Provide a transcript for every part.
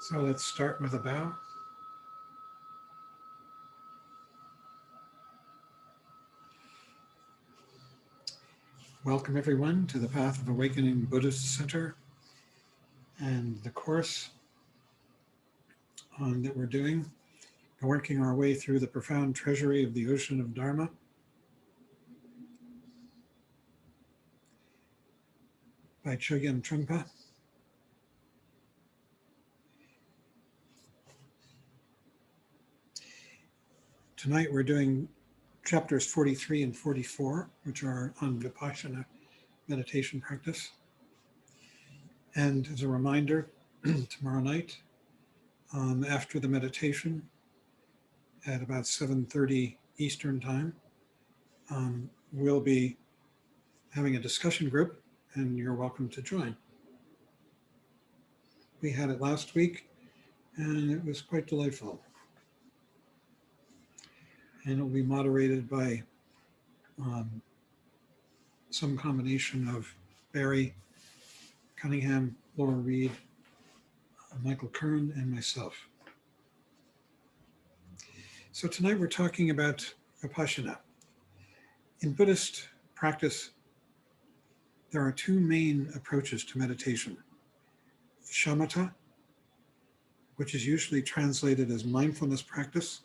So let's start with a bow. Welcome everyone to the Path of Awakening Buddhist Center and the course that we're doing, working our way through the profound treasury of the Ocean of Dharma. By Chögyam Trungpa. Tonight we're doing chapters 43 and 44, which are on vipassana meditation practice. And as a reminder, tomorrow night, after the meditation, at about 7:30 Eastern Time, we'll be having a discussion group, and you're welcome to join. We had it last week, and it was quite delightful. And it'll be moderated by some combination of Barry Cunningham, Laura Reed, Michael Kern, and myself. So tonight we're talking about vipassana. In Buddhist practice, there are two main approaches to meditation. Shamatha, which is usually translated as mindfulness practice,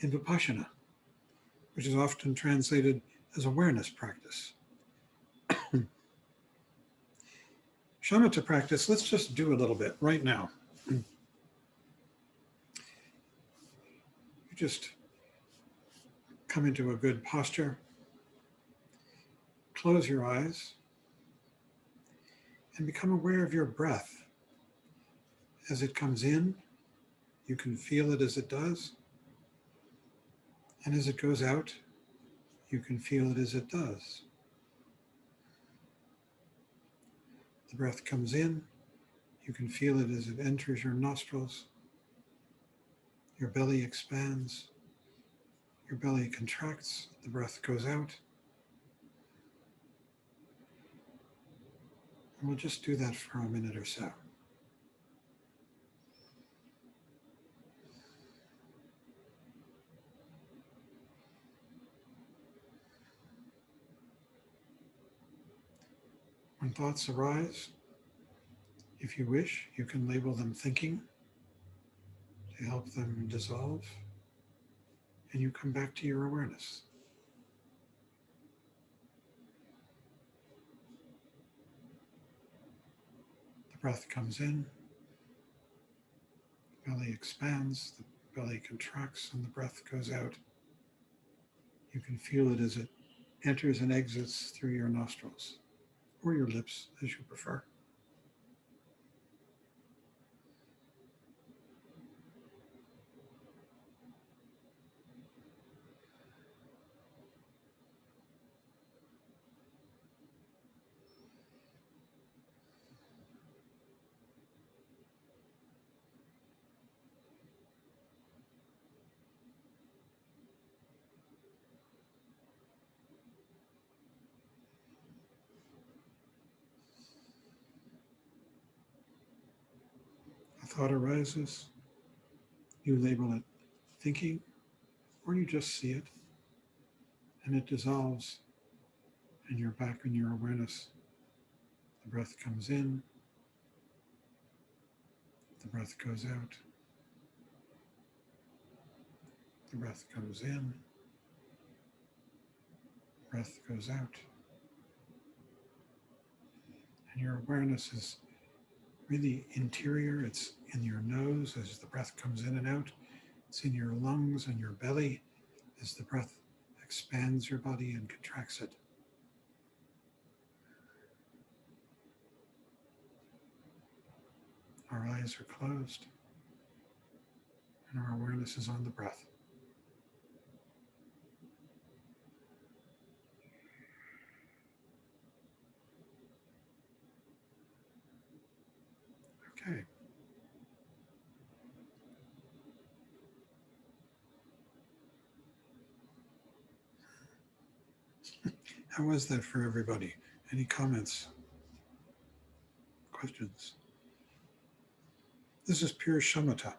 and vipassana, which is often translated as awareness practice. Shamatha practice, let's just do a little bit right now. You just come into a good posture, close your eyes, and become aware of your breath. As it comes in, you can feel it as it does. And as it goes out, you can feel it as it does. The breath comes in, you can feel it as it enters your nostrils. Your belly expands, your belly contracts, the breath goes out. And we'll just do that for a minute or so. When thoughts arise, if you wish, you can label them thinking to help them dissolve, and you come back to your awareness. The breath comes in, the belly expands, the belly contracts, and the breath goes out. You can feel it as it enters and exits through your nostrils, or your lips, as you prefer. A thought arises, you label it thinking, or you just see it, and it dissolves, and you're back in your awareness. The breath comes in, the breath goes out, the breath comes in, breath goes out. And your awareness is really interior. It's in your nose as the breath comes in and out. It's in your lungs and your belly as the breath expands your body and contracts it. Our eyes are closed, and our awareness is on the breath. Okay. How was that for everybody? Any comments? Questions? This is pure shamatha.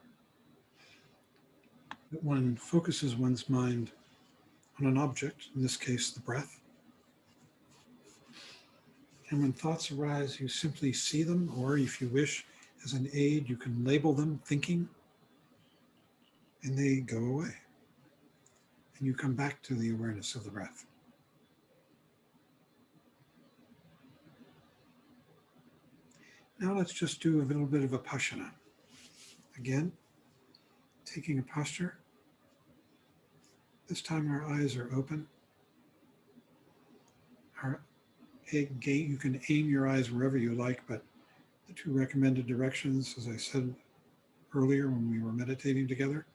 That one focuses one's mind on an object, in this case, the breath. And when thoughts arise, you simply see them, or if you wish, as an aid, you can label them thinking, and they go away. And you come back to the awareness of the breath. Now let's just do a little bit of vipashyana. Again, taking a posture. This time our eyes are open. You can aim your eyes wherever you like, but the two recommended directions, as I said earlier when we were meditating together,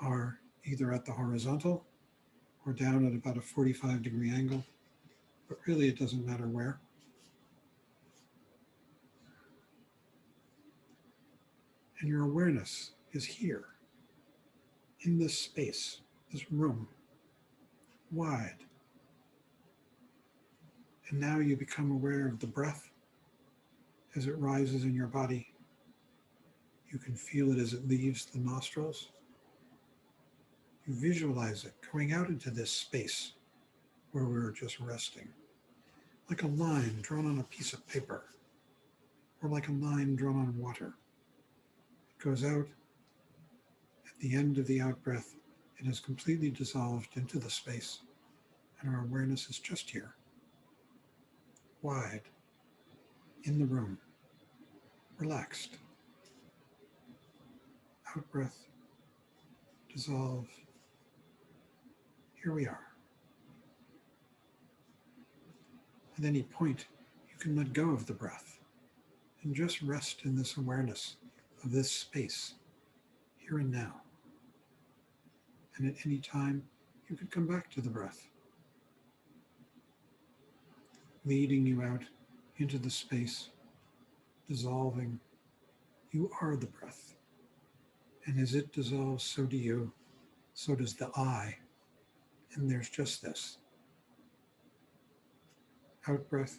are either at the horizontal or down at about a 45-degree angle, but really it doesn't matter where. And your awareness is here, in this space, this room, wide. And now you become aware of the breath as it rises in your body. You can feel it as it leaves the nostrils. You visualize it going out into this space where we're just resting, like a line drawn on a piece of paper, or like a line drawn on water. It goes out. At the end of the out-breath, it has completely dissolved into the space, and our awareness is just here, wide, in the room, relaxed. Out-breath, dissolve. Here we are. At any point, you can let go of the breath and just rest in this awareness of this space, here and now. And at any time, you can come back to the breath, leading you out into the space, dissolving. You are the breath. And as it dissolves, so do you. So does the I. And there's just this. Out breath,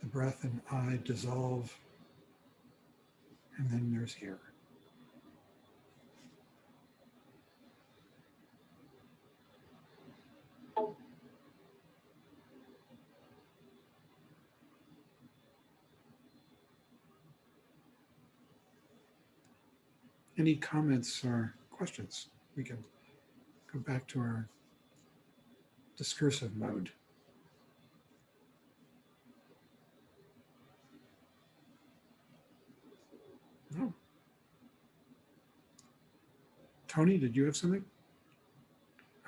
the breath and I dissolve, and then there's here. Any comments or questions? We can go back to our discursive mode. No. Tony, did you have something?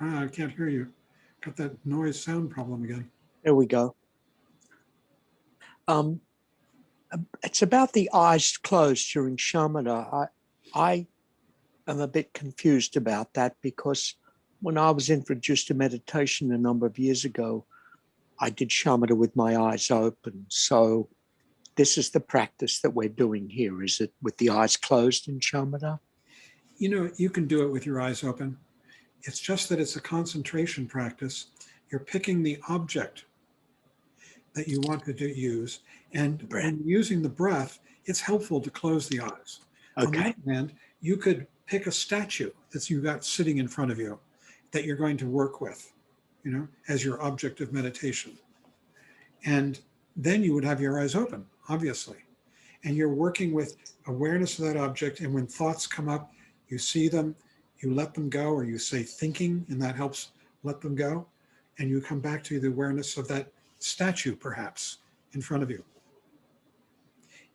I can't hear you. Got that noise sound problem again. There we go. It's about the eyes closed during shamatha. I am a bit confused about that because when I was introduced to meditation a number of years ago, I did shamatha with my eyes open. So this is the practice that we're doing here. Is it with the eyes closed in shamatha? You know, you can do it with your eyes open. It's just that it's a concentration practice. You're picking the object that you want to use. And when using the breath, it's helpful to close the eyes. Okay. On the other hand, you could pick a statue that you've got sitting in front of you that you're going to work with, you know, as your object of meditation. And then you would have your eyes open, obviously. And you're working with awareness of that object. And when thoughts come up, you see them, you let them go, or you say thinking, and that helps let them go. And you come back to the awareness of that statue, perhaps, in front of you.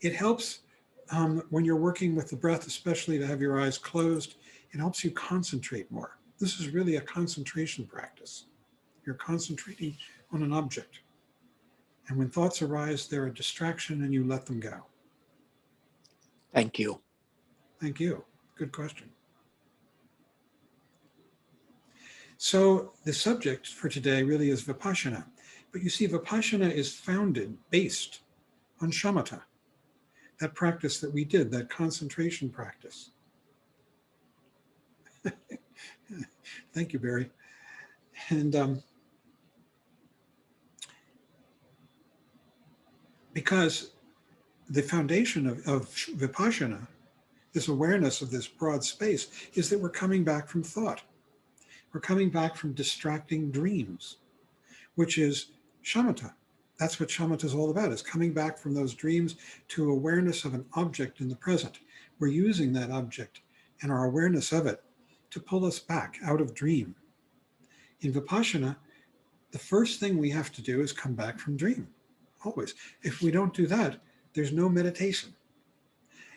It helps when you're working with the breath, especially to have your eyes closed. It helps you concentrate more. This is really a concentration practice. You're concentrating on an object. And when thoughts arise, they're a distraction and you let them go. Thank you. Thank you. Good question. So the subject for today really is vipassana. But you see, vipassana is based on shamatha, that practice that we did, that concentration practice. Thank you, Barry. And because the foundation of vipassana, this awareness of this broad space, is that we're coming back from thought. We're coming back from distracting dreams, which is shamatha. That's what shamatha is all about, is coming back from those dreams to awareness of an object in the present. We're using that object and our awareness of it to pull us back out of dream. In vipassana, the first thing we have to do is come back from dream, always. If we don't do that, there's no meditation.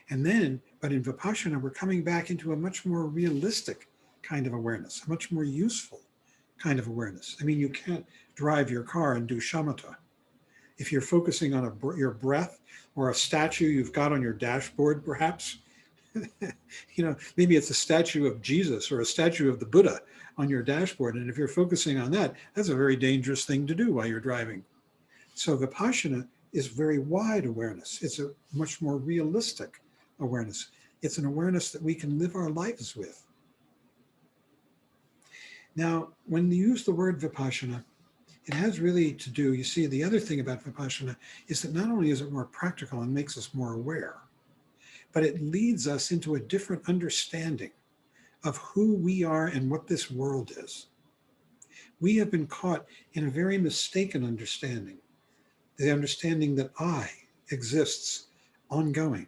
And then, but in vipassana, we're coming back into a much more realistic kind of awareness, a much more useful kind of awareness. I mean, you can't drive your car and do shamatha. If you're focusing on your breath or a statue you've got on your dashboard, perhaps, maybe it's a statue of Jesus or a statue of the Buddha on your dashboard. And if you're focusing on that, that's a very dangerous thing to do while you're driving. So vipassana is very wide awareness. It's a much more realistic awareness. It's an awareness that we can live our lives with. Now, when you use the word vipassana, it has really to do, you see, the other thing about vipassana is that not only is it more practical and makes us more aware, but it leads us into a different understanding of who we are and what this world is. We have been caught in a very mistaken understanding, the understanding that I exists ongoing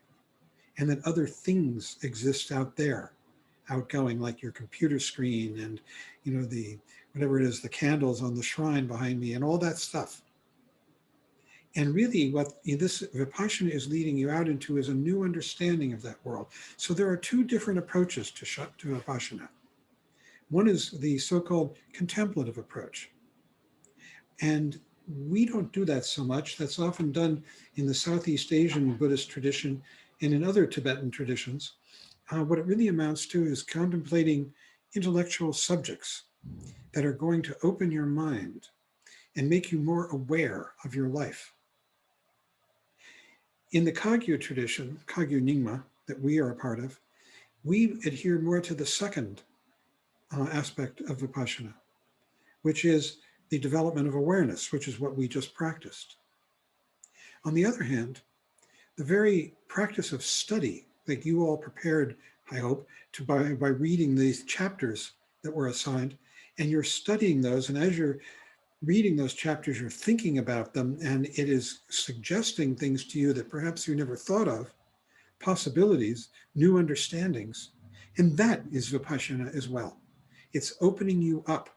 and that other things exist out there, outgoing, like your computer screen and the whatever it is, the candles on the shrine behind me and all that stuff. And really what this vipassana is leading you out into is a new understanding of that world. So there are two different approaches to vipassana. One is the so-called contemplative approach. And we don't do that so much. That's often done in the Southeast Asian Buddhist tradition and in other Tibetan traditions. What it really amounts to is contemplating intellectual subjects that are going to open your mind and make you more aware of your life. In the Kagyu tradition, Kagyu Nyingma, that we are a part of, we adhere more to the second aspect of vipassana, which is the development of awareness, which is what we just practiced. On the other hand, the very practice of study that you all prepared, I hope, by reading these chapters that were assigned, and you're studying those, and as you're reading those chapters, you're thinking about them, and it is suggesting things to you that perhaps you never thought of, possibilities, new understandings, and that is vipassana as well. It's opening you up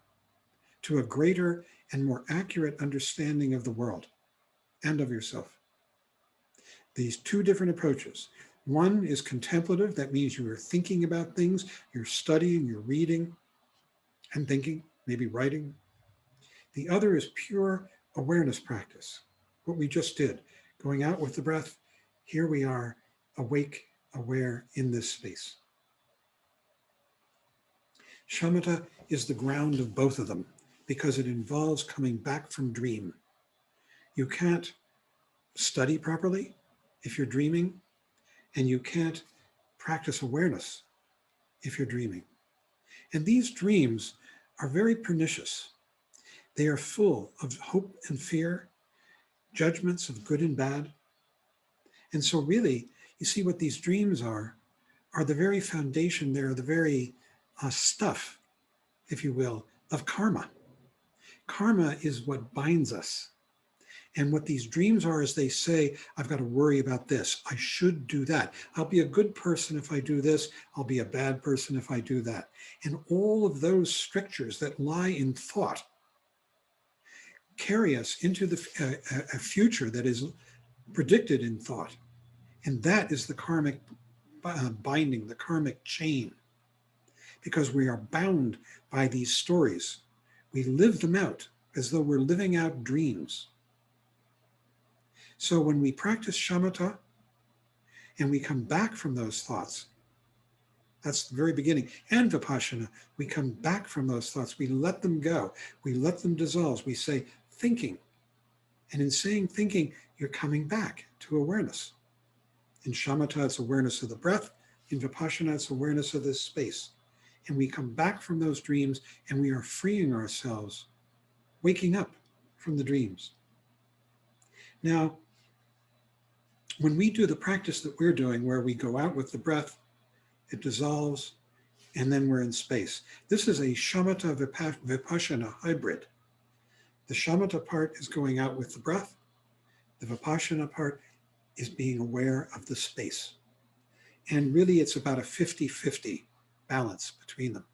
to a greater and more accurate understanding of the world and of yourself. These two different approaches. One is contemplative, that means you are thinking about things, you're studying, you're reading and thinking, maybe writing. The other is pure awareness practice, what we just did, going out with the breath. Here we are, awake, aware in this space. Shamatha is the ground of both of them because it involves coming back from dream. You can't study properly if you're dreaming, and you can't practice awareness if you're dreaming. And these dreams are very pernicious. They are full of hope and fear, judgments of good and bad. And so really, you see what these dreams are the very foundation, they're the very stuff, if you will, of karma. Karma is what binds us. And what these dreams are is they say, I've got to worry about this. I should do that. I'll be a good person if I do this. I'll be a bad person if I do that. And all of those strictures that lie in thought carry us into a future that is predicted in thought. And that is the karmic binding, the karmic chain. Because we are bound by these stories. We live them out as though we're living out dreams. So when we practice shamatha and we come back from those thoughts, that's the very beginning. And vipassana, we come back from those thoughts. We let them go. We let them dissolve. We say thinking. And in saying thinking, you're coming back to awareness. In shamatha, it's awareness of the breath. In vipassana, it's awareness of this space. And we come back from those dreams and we are freeing ourselves, waking up from the dreams. Now, when we do the practice that we're doing, where we go out with the breath, it dissolves, and then we're in space. This is a shamatha vipassana hybrid. The shamatha part is going out with the breath. The vipassana part is being aware of the space. And really, it's about a 50-50 balance between them.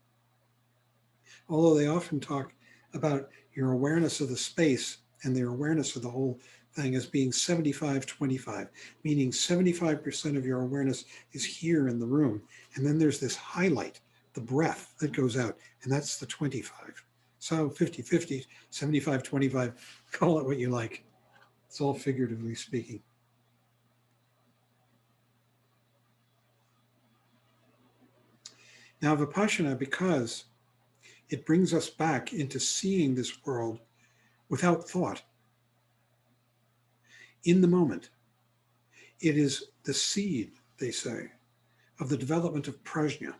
Although they often talk about your awareness of the space and their awareness of the whole thing as being 75-25, meaning 75% of your awareness is here in the room. And then there's this highlight, the breath that goes out, and that's the 25. So 50-50, 75-25, call it what you like. It's all figuratively speaking. Now, vipassana, because it brings us back into seeing this world without thought, in the moment. It is the seed, they say, of the development of prajna.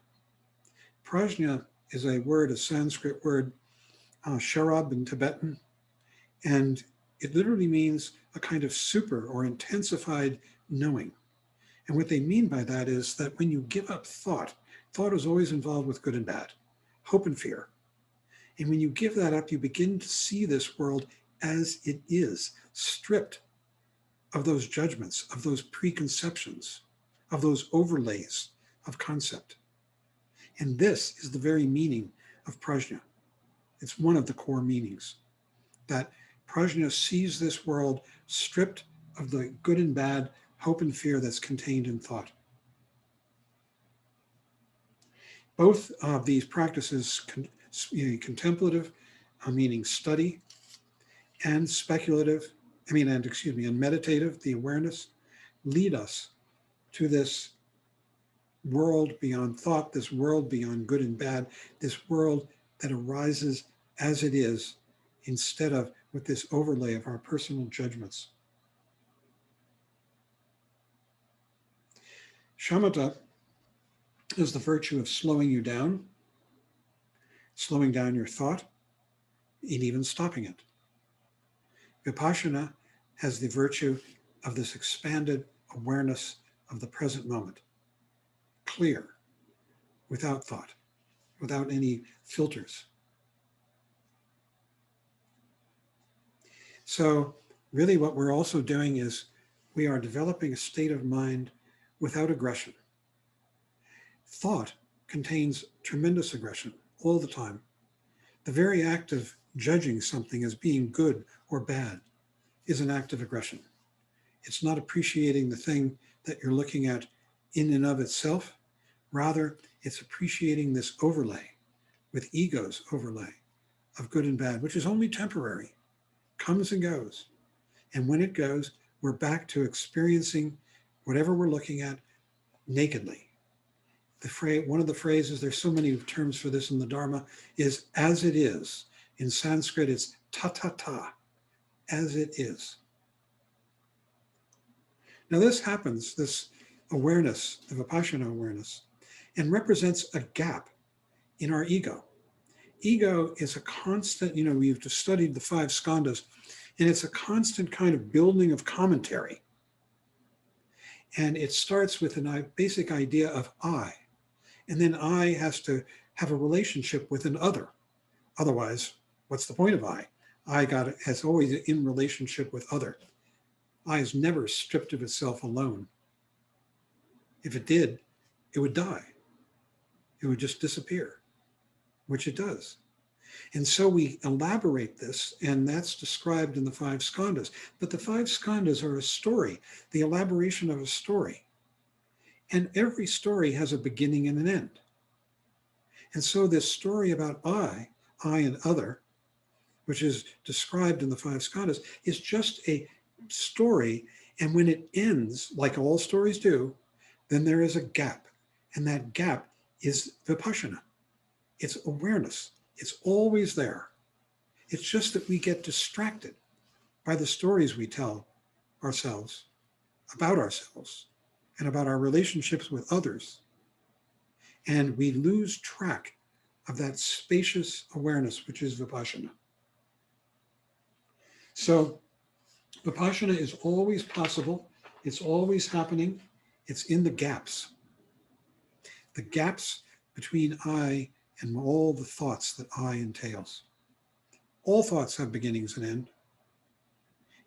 Prajna is a word, a Sanskrit word, sharab in Tibetan, and it literally means a kind of super or intensified knowing. And what they mean by that is that when you give up thought, thought is always involved with good and bad, hope and fear. And when you give that up, you begin to see this world as it is, stripped of those judgments, of those preconceptions, of those overlays of concept. And this is the very meaning of prajna. It's one of the core meanings, that prajna sees this world stripped of the good and bad, hope and fear that's contained in thought. Both of these practices, contemplative, meaning study, and speculative, and meditative, the awareness, lead us to this world beyond thought, this world beyond good and bad, this world that arises as it is, instead of with this overlay of our personal judgments. Shamatha is the virtue of slowing you down, slowing down your thought, and even stopping it. Vipassana has the virtue of this expanded awareness of the present moment, clear, without thought, without any filters. So really what we're also doing is we are developing a state of mind without aggression. Thought contains tremendous aggression all the time. The very act of judging something as being good or bad is an act of aggression. It's not appreciating the thing that you're looking at in and of itself. Rather, it's appreciating this overlay, with ego's overlay of good and bad, which is only temporary, comes and goes. And when it goes, we're back to experiencing whatever we're looking at nakedly. One of the phrases, there's so many terms for this in the Dharma, is as it is. In Sanskrit, it's ta-ta-ta, as it is. Now this happens, this awareness, the vipassana awareness, and represents a gap in our ego. Ego is a constant, we've just studied the 5 skandhas, and it's a constant kind of building of commentary. And it starts with a basic idea of I. And then I has to have a relationship with an other. Otherwise, what's the point of I? I has always in relationship with other. I is never stripped of itself alone. If it did, it would die. It would just disappear, which it does. And so we elaborate this, and that's described in the 5 skandhas. But the 5 skandhas are a story, the elaboration of a story. And every story has a beginning and an end. And so this story about I and other, which is described in the 5 skandhas, is just a story. And when it ends, like all stories do, then there is a gap. And that gap is vipassana. It's awareness. It's always there. It's just that we get distracted by the stories we tell ourselves about ourselves and about our relationships with others. And we lose track of that spacious awareness, which is vipassana. So vipassana is always possible It's always happening. It's in the gaps between I and all the thoughts that I entails. All thoughts have beginnings and end.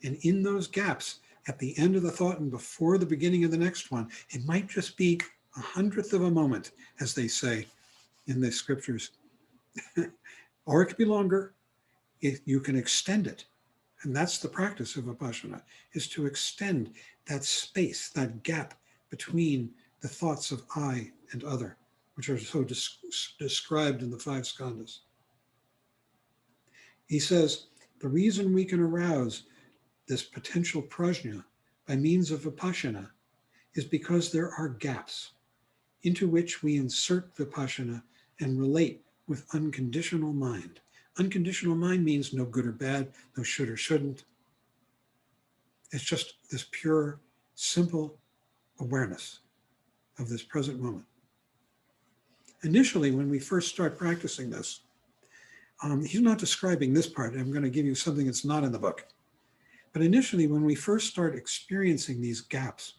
And in those gaps, at the end of the thought and before the beginning of the next one, it might just be 100th of a moment, as they say in the scriptures. Or it could be longer if you can extend it. And that's the practice of vipassana, is to extend that space, that gap between the thoughts of I and other, which are so described in the 5 skandhas. He says, the reason we can arouse this potential prajna by means of vipassana is because there are gaps into which we insert vipassana and relate with unconditional mind. Unconditional mind means no good or bad, no should or shouldn't. It's just this pure, simple awareness of this present moment. Initially, when we first start practicing this, he's not describing this part. I'm going to give you something that's not in the book. But initially, when we first start experiencing these gaps,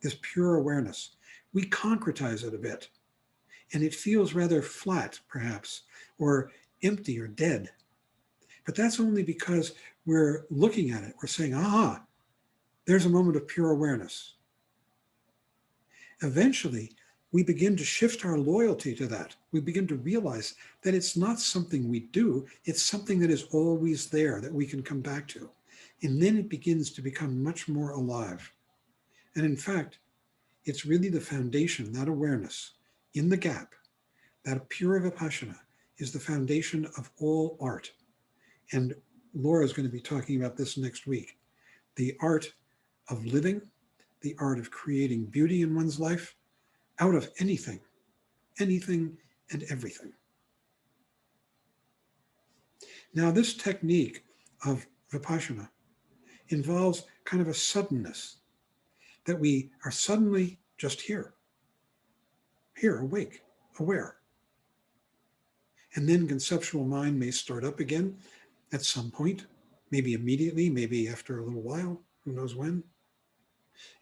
this pure awareness, we concretize it a bit. And it feels rather flat, perhaps, or empty or dead. But that's only because we're looking at it. We're saying, aha, there's a moment of pure awareness. Eventually, we begin to shift our loyalty to that. We begin to realize that it's not something we do, it's something that is always there that we can come back to. And then it begins to become much more alive. And in fact, it's really the foundation, that awareness in the gap, that pure vipassana is the foundation of all art. And Laura is going to be talking about this next week. The art of living, the art of creating beauty in one's life out of anything and everything. Now, this technique of vipassana involves kind of a suddenness, that we are suddenly just here, awake, aware. And then conceptual mind may start up again at some point, maybe immediately, maybe after a little while, who knows when.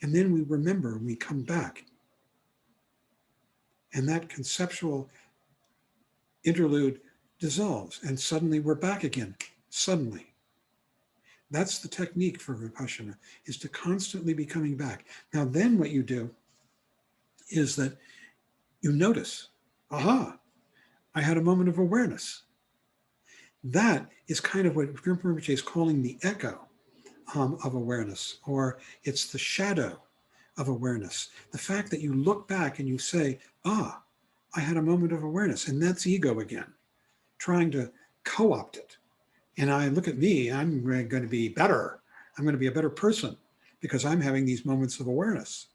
And then we remember, we come back. And that conceptual interlude dissolves, and suddenly we're back again, suddenly. That's the technique for vipassana, is to constantly be coming back. Now, then what you do is that you notice, aha, I had a moment of awareness. That is kind of what Trungpa Rinpoche is calling the echo of awareness, or it's the shadow of awareness. The fact that you look back and you say, ah, I had a moment of awareness, and that's ego again, trying to co-opt it. And I look at me, I'm going to be better. I'm going to be a better person because I'm having these moments of awareness.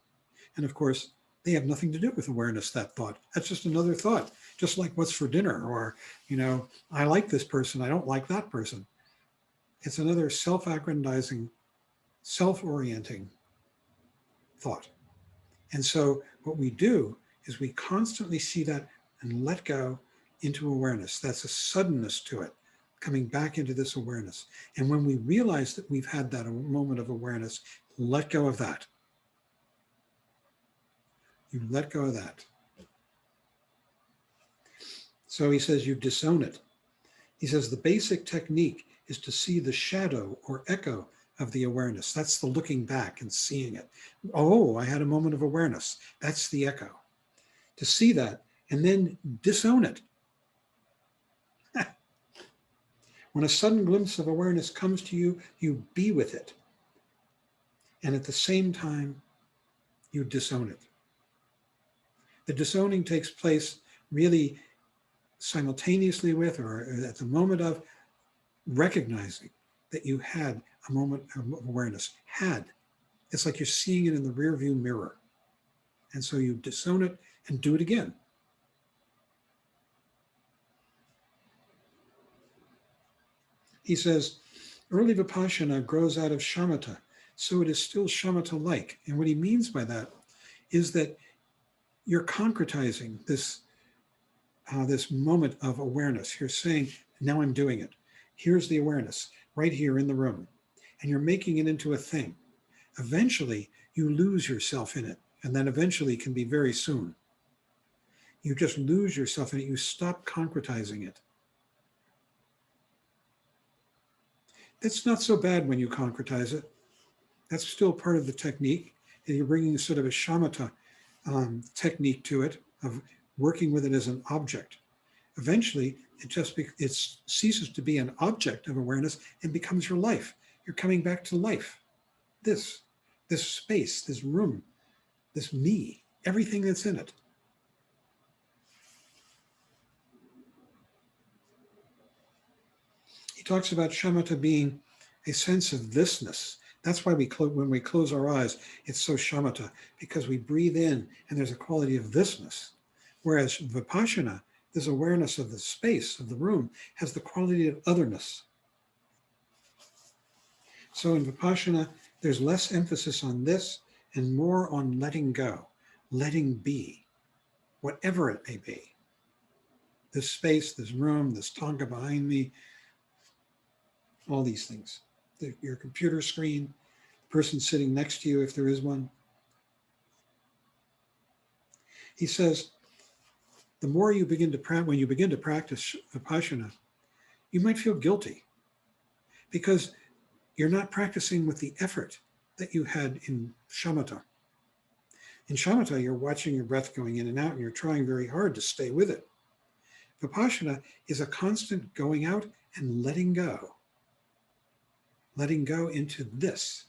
And of course, they have nothing to do with awareness, that thought. That's just another thought, just like what's for dinner, or, I like this person, I don't like that person. It's another self-aggrandizing, self-orienting thought. And so what we do is we constantly see that and let go into awareness. That's a suddenness to it, coming back into this awareness. And when we realize that we've had that moment of awareness, let go of that. You let go of that. So he says you disown it. He says the basic technique is to see the shadow or echo of the awareness. That's the looking back and seeing it. Oh, I had a moment of awareness. That's the echo. To see that and then disown it. When a sudden glimpse of awareness comes to you, you be with it. And at the same time, you disown it. The disowning takes place really simultaneously with, or at the moment of, recognizing that you had a moment of awareness. Had. It's like you're seeing it in the rearview mirror. And so you disown it and do it again. He says, early vipassana grows out of shamatha, so it is still shamatha-like. And what he means by that is that you're concretizing this moment of awareness. You're saying, now I'm doing it. Here's the awareness, right here in the room. And you're making it into a thing. Eventually, you lose yourself in it, and then eventually can be very soon. You just lose yourself in it. You stop concretizing it. It's not so bad when you concretize it. That's still part of the technique. And you're bringing sort of a shamatha technique to it, of working with it as an object. Eventually, it ceases to be an object of awareness and becomes your life. You're coming back to life. This space, this room, this me, everything that's in it. He talks about shamatha being a sense of thisness. That's why when we close our eyes, it's so shamatha, because we breathe in and there's a quality of thisness. Whereas vipassana, this awareness of the space, of the room, has the quality of otherness. So in vipassana, there's less emphasis on this and more on letting go, letting be, whatever it may be. This space, this room, this thangka behind me, all these things. Your computer screen, the person sitting next to you, if there is one. He says, the more you begin to practice, when you begin to practice vipassana, you might feel guilty because you're not practicing with the effort that you had in shamatha. In shamatha, you're watching your breath going in and out, and you're trying very hard to stay with it. Vipassana is a constant going out and letting go into this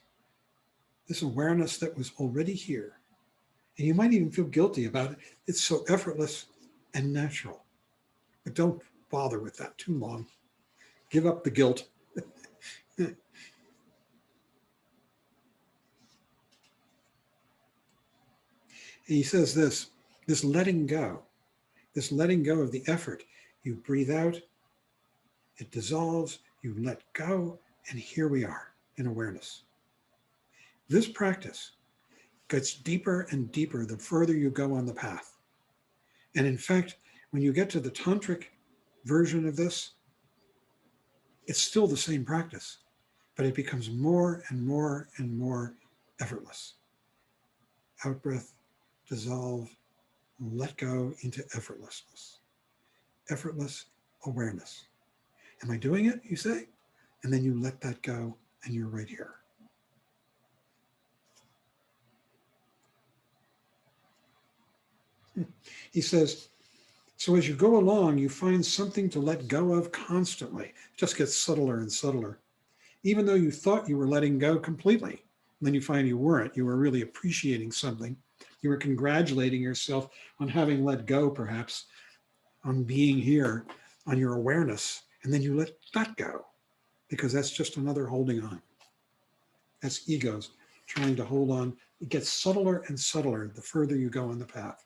awareness that was already here. And you might even feel guilty about it. It's so effortless and natural. But don't bother with that too long. Give up the guilt. He says this letting go of the effort. You breathe out, it dissolves, you let go, and here we are in awareness. This practice gets deeper and deeper the further you go on the path. And in fact, when you get to the tantric version of this, it's still the same practice, but it becomes more and more and more effortless. Out breath, dissolve, let go into effortlessness. Effortless awareness. Am I doing it, you say? And then you let that go and you're right here. He says, so as you go along, you find something to let go of constantly. It just gets subtler and subtler. Even though you thought you were letting go completely, and then you find you weren't. You were really appreciating something. You were congratulating yourself on having let go, perhaps, on being here, on your awareness, and then you let that go, because that's just another holding on. That's egos trying to hold on. It gets subtler and subtler the further you go on the path.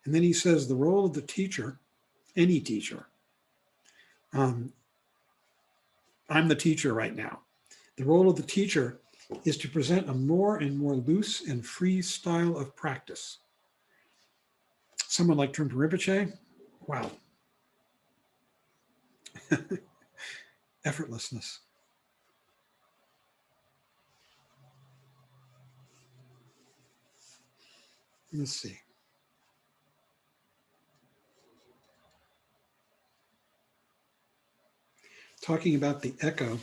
And then he says the role of the teacher, any teacher, I'm the teacher right now. The role of the teacher is to present a more and more loose and free style of practice. Someone like Trungpa Rinpoche, wow. Effortlessness. Let's see. Talking about the echo,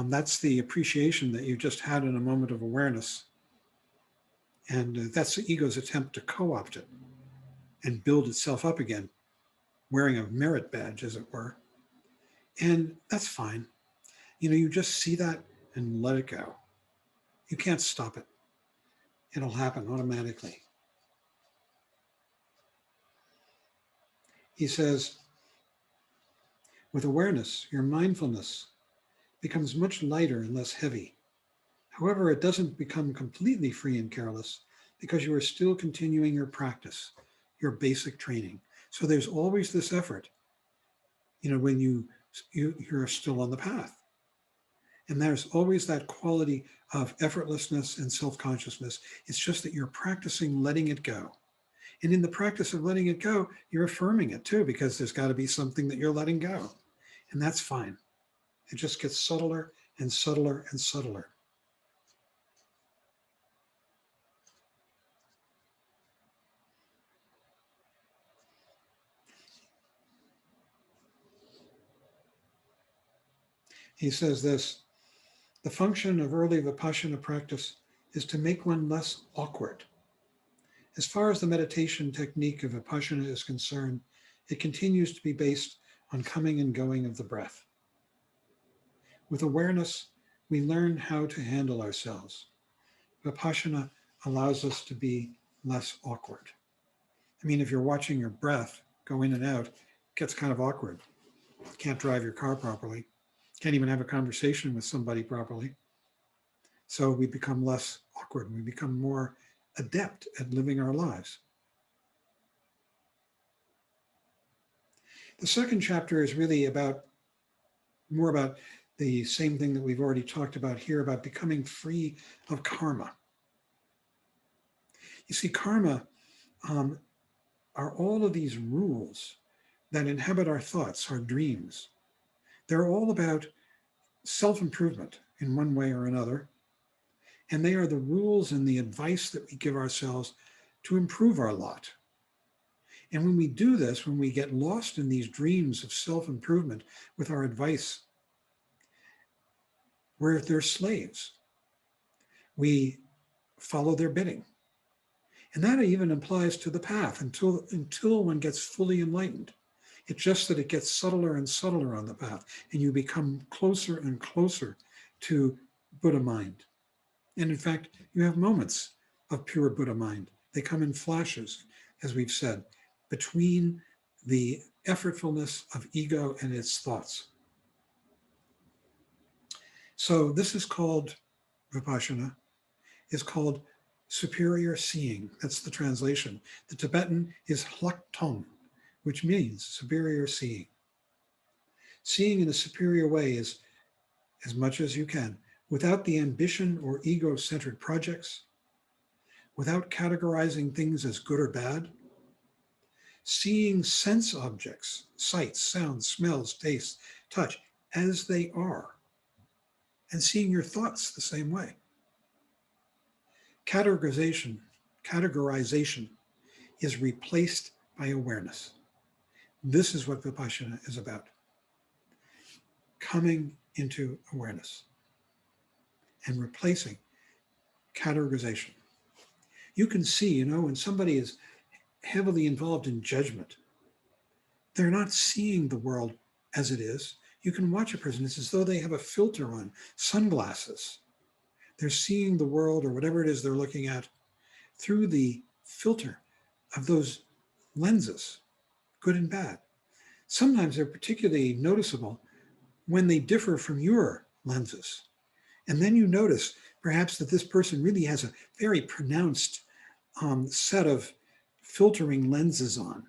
that's the appreciation that you just had in a moment of awareness. And that's the ego's attempt to co-opt it and build itself up again, wearing a merit badge, as it were. And that's fine. You just see that and let it go. You can't stop it. It'll happen automatically. He says, with awareness, your mindfulness becomes much lighter and less heavy. However, it doesn't become completely free and careless because you are still continuing your practice, your basic training. So there's always this effort, when you're still on the path. And there's always that quality of effortlessness and self-consciousness. It's just that you're practicing letting it go. And in the practice of letting it go, you're affirming it too, because there's got to be something that you're letting go. And that's fine. It just gets subtler and subtler and subtler. He says this: the function of early vipassana practice is to make one less awkward. As far as the meditation technique of vipassana is concerned, it continues to be based on coming and going of the breath. With awareness, we learn how to handle ourselves. Vipassana allows us to be less awkward. I mean, if you're watching your breath go in and out, it gets kind of awkward. You can't drive your car properly. Can't even have a conversation with somebody properly. So we become less awkward and we become more adept at living our lives. The second chapter is really more about the same thing that we've already talked about here, about becoming free of karma. You see, karma are all of these rules that inhabit our thoughts, our dreams. They're all about self-improvement in one way or another. And they are the rules and the advice that we give ourselves to improve our lot. And when we do this, when we get lost in these dreams of self-improvement with our advice, we're their slaves. We follow their bidding. And that even applies to the path until one gets fully enlightened. It's just that it gets subtler and subtler on the path, and you become closer and closer to Buddha mind. And in fact, you have moments of pure Buddha mind. They come in flashes, as we've said, between the effortfulness of ego and its thoughts. So this is called vipassana, is called superior seeing. That's the translation. The Tibetan is hlak tong, which means superior seeing. Seeing in a superior way is as much as you can, without the ambition or ego-centered projects, without categorizing things as good or bad, seeing sense objects, sights, sounds, smells, tastes, touch, as they are, and seeing your thoughts the same way. Categorization is replaced by awareness. This is what vipassana is about. Coming into awareness and replacing categorization. You can see, when somebody is heavily involved in judgment, they're not seeing the world as it is. You can watch a person, it's as though they have a filter on, sunglasses. They're seeing the world or whatever it is they're looking at through the filter of those lenses, good and bad. Sometimes they're particularly noticeable when they differ from your lenses. And then you notice perhaps that this person really has a very pronounced set of filtering lenses on.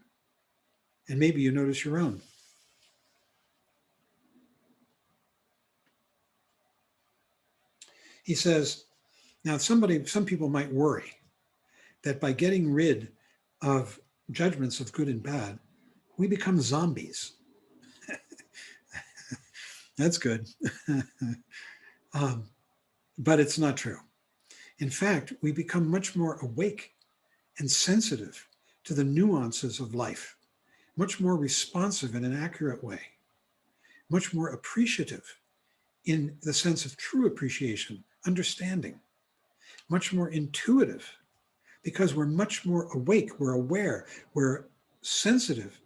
And maybe you notice your own. He says, now some people might worry that by getting rid of judgments of good and bad, we become zombies. That's good. But it's not true. In fact, we become much more awake and sensitive to the nuances of life, much more responsive in an accurate way, much more appreciative in the sense of true appreciation, understanding, much more intuitive, because we're much more awake, we're aware, we're sensitive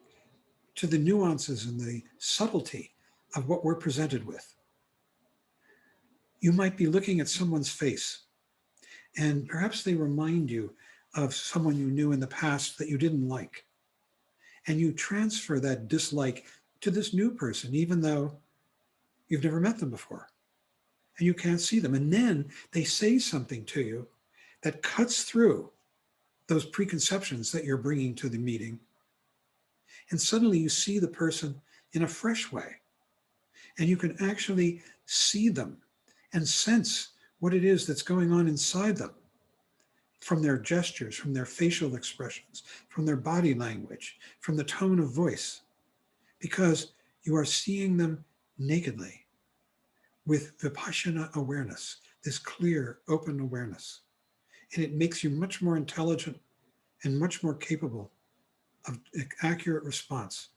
to the nuances and the subtlety of what we're presented with. You might be looking at someone's face, and perhaps they remind you of someone you knew in the past that you didn't like. And you transfer that dislike to this new person, even though you've never met them before. And you can't see them. And then they say something to you that cuts through those preconceptions that you're bringing to the meeting. And suddenly you see the person in a fresh way. And you can actually see them and sense what it is that's going on inside them, from their gestures, from their facial expressions, from their body language, from the tone of voice, because you are seeing them nakedly with vipassana awareness, this clear, open awareness. And it makes you much more intelligent and much more capable of accurate response.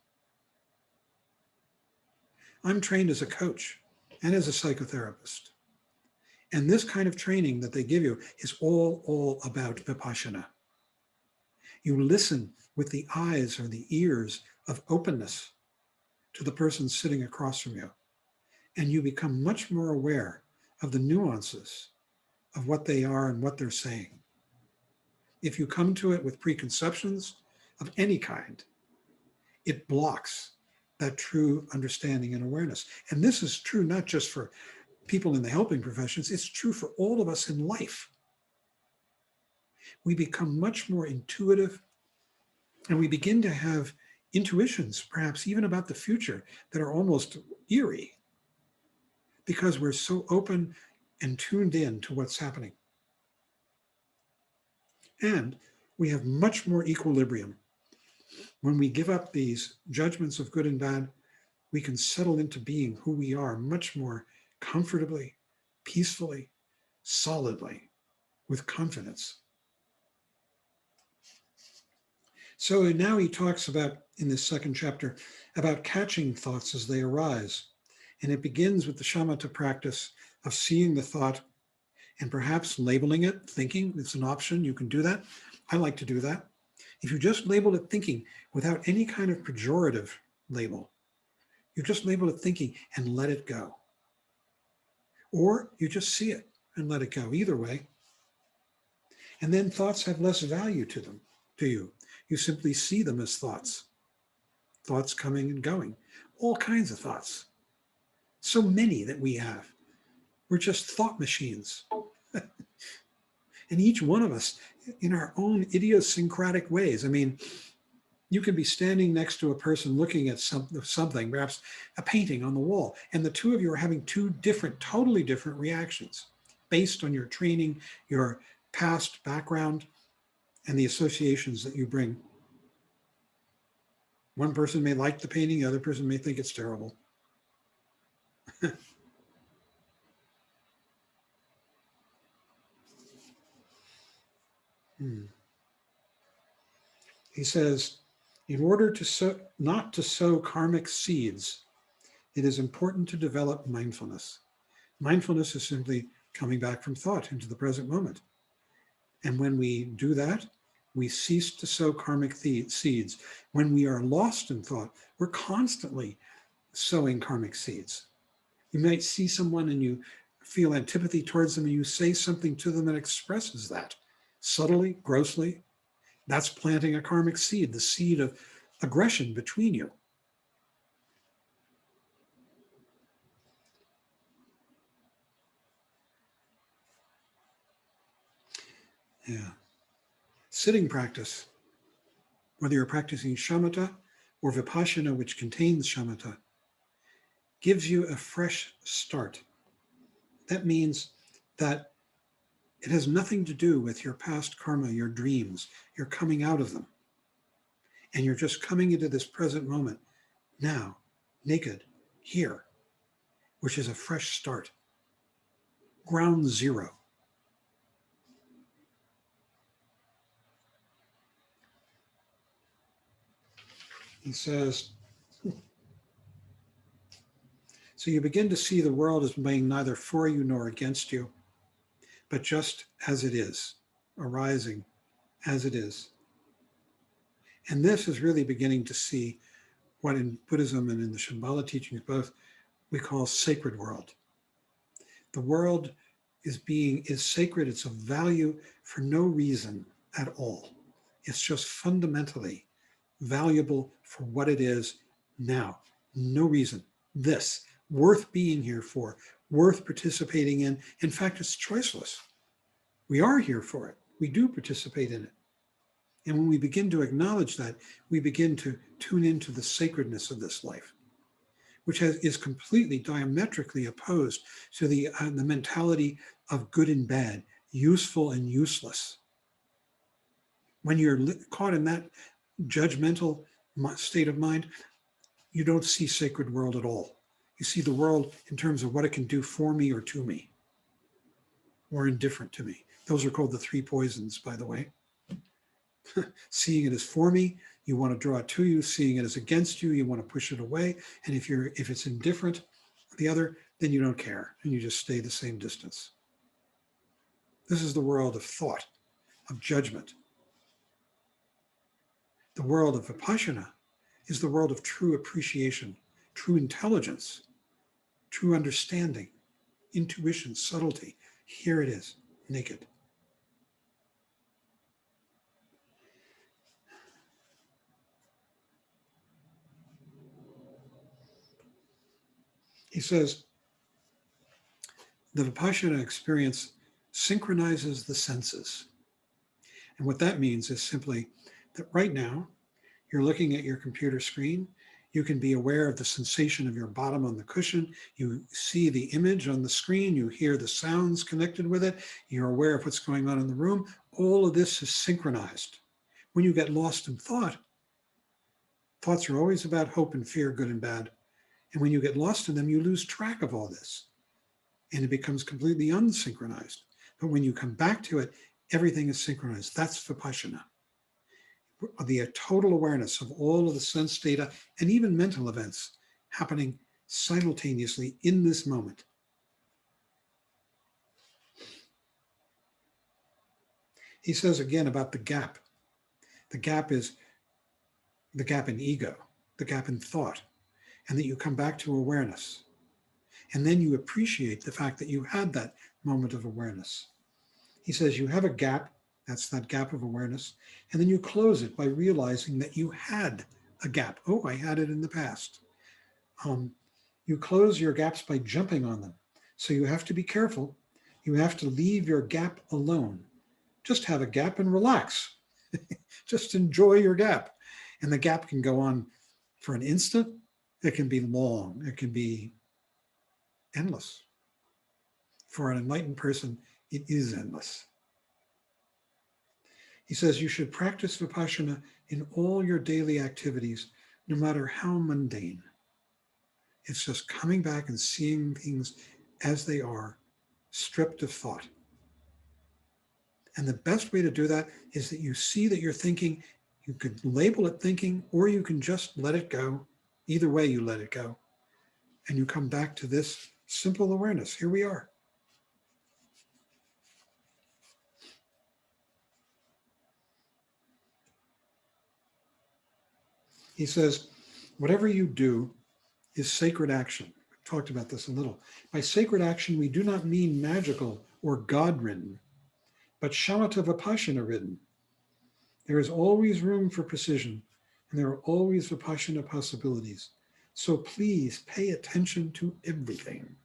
I'm trained as a coach, and as a psychotherapist. And this kind of training that they give you is all about vipassana. You listen with the eyes or the ears of openness to the person sitting across from you, and you become much more aware of the nuances of what they are and what they're saying. If you come to it with preconceptions of any kind, it blocks that true understanding and awareness. And this is true not just for people in the helping professions, it's true for all of us in life. We become much more intuitive, and we begin to have intuitions, perhaps even about the future, that are almost eerie, because we're so open and tuned in to what's happening. And we have much more equilibrium. When we give up these judgments of good and bad, we can settle into being who we are much more comfortably, peacefully, solidly, with confidence. So now he talks about, in this second chapter, about catching thoughts as they arise. And it begins with the shamatha practice of seeing the thought and perhaps labeling it, thinking. It's an option, you can do that. I like to do that. If you just label it thinking without any kind of pejorative label, you just label it thinking and let it go. Or you just see it and let it go, either way. And then thoughts have less value to you. You simply see them as thoughts. Thoughts coming and going. All kinds of thoughts. So many that we have. We're just thought machines. And each one of us in our own idiosyncratic ways. I mean, you can be standing next to a person looking at something, perhaps a painting on the wall, and the two of you are having two different, totally different reactions based on your training, your past background, and the associations that you bring. One person may like the painting, the other person may think it's terrible. He says, in order to not to sow karmic seeds, it is important to develop mindfulness. Mindfulness is simply coming back from thought into the present moment. And when we do that, we cease to sow karmic seeds. When we are lost in thought, we're constantly sowing karmic seeds. You might see someone and you feel antipathy towards them, and you say something to them that expresses that subtly, grossly. That's planting a karmic seed, the seed of aggression between you. Yeah. Sitting practice, whether you're practicing shamatha or vipassana, which contains shamatha, gives you a fresh start. That means that it has nothing to do with your past karma, your dreams. You're coming out of them. And you're just coming into this present moment, now, naked, here, which is a fresh start. Ground zero. He says, so you begin to see the world as being neither for you nor against you, but just as it is, arising as it is. And this is really beginning to see what in Buddhism and in the Shambhala teachings both we call sacred world. The world is sacred, it's of value for no reason at all. It's just fundamentally valuable for what it is now. No reason. This, worth being here for, worth participating in. In fact, it's choiceless. We are here for it. We do participate in it. And when we begin to acknowledge that, we begin to tune into the sacredness of this life, which is completely diametrically opposed to the mentality of good and bad, useful and useless. When you're caught in that judgmental state of mind, you don't see sacred world at all. You see the world in terms of what it can do for me or to me, or indifferent to me. Those are called the three poisons, by the way. Seeing it as for me, you want to draw it to you. Seeing it as against you, you want to push it away. And if it's indifferent, the other, then you don't care and you just stay the same distance. This is the world of thought, of judgment. The world of vipassana is the world of true appreciation, true intelligence, true understanding, intuition, subtlety. Here it is, naked. He says, the vipassana experience synchronizes the senses. And what that means is simply that right now, you're looking at your computer screen. You can be aware of the sensation of your bottom on the cushion. You see the image on the screen. You hear the sounds connected with it. You're aware of what's going on in the room. All of this is synchronized. When you get lost in thought, thoughts are always about hope and fear, good and bad. And when you get lost in them, you lose track of all this. And it becomes completely unsynchronized. But when you come back to it, everything is synchronized. That's vipassana. The total awareness of all of the sense data and even mental events happening simultaneously in this moment. He says again about the gap. The gap is the gap in ego, the gap in thought, and that you come back to awareness. And then you appreciate the fact that you had that moment of awareness. He says you have a gap, that's that gap of awareness, and then you close it by realizing that you had a gap. Oh, I had it in the past. You close your gaps by jumping on them. So you have to be careful. You have to leave your gap alone. Just have a gap and relax. Just enjoy your gap. And the gap can go on for an instant. It can be long. It can be endless. For an enlightened person, it is endless. He says you should practice vipassana in all your daily activities, no matter how mundane. It's just coming back and seeing things as they are, stripped of thought. And the best way to do that is that you see that you're thinking. You could label it thinking, or you can just let it go. Either way, you let it go. And you come back to this simple awareness. Here we are. He says, whatever you do is sacred action. We've talked about this a little. By sacred action, we do not mean magical or God-ridden, but shamatha vipassana ridden. There is always room for precision, and there are always vipassana possibilities. So please pay attention to everything.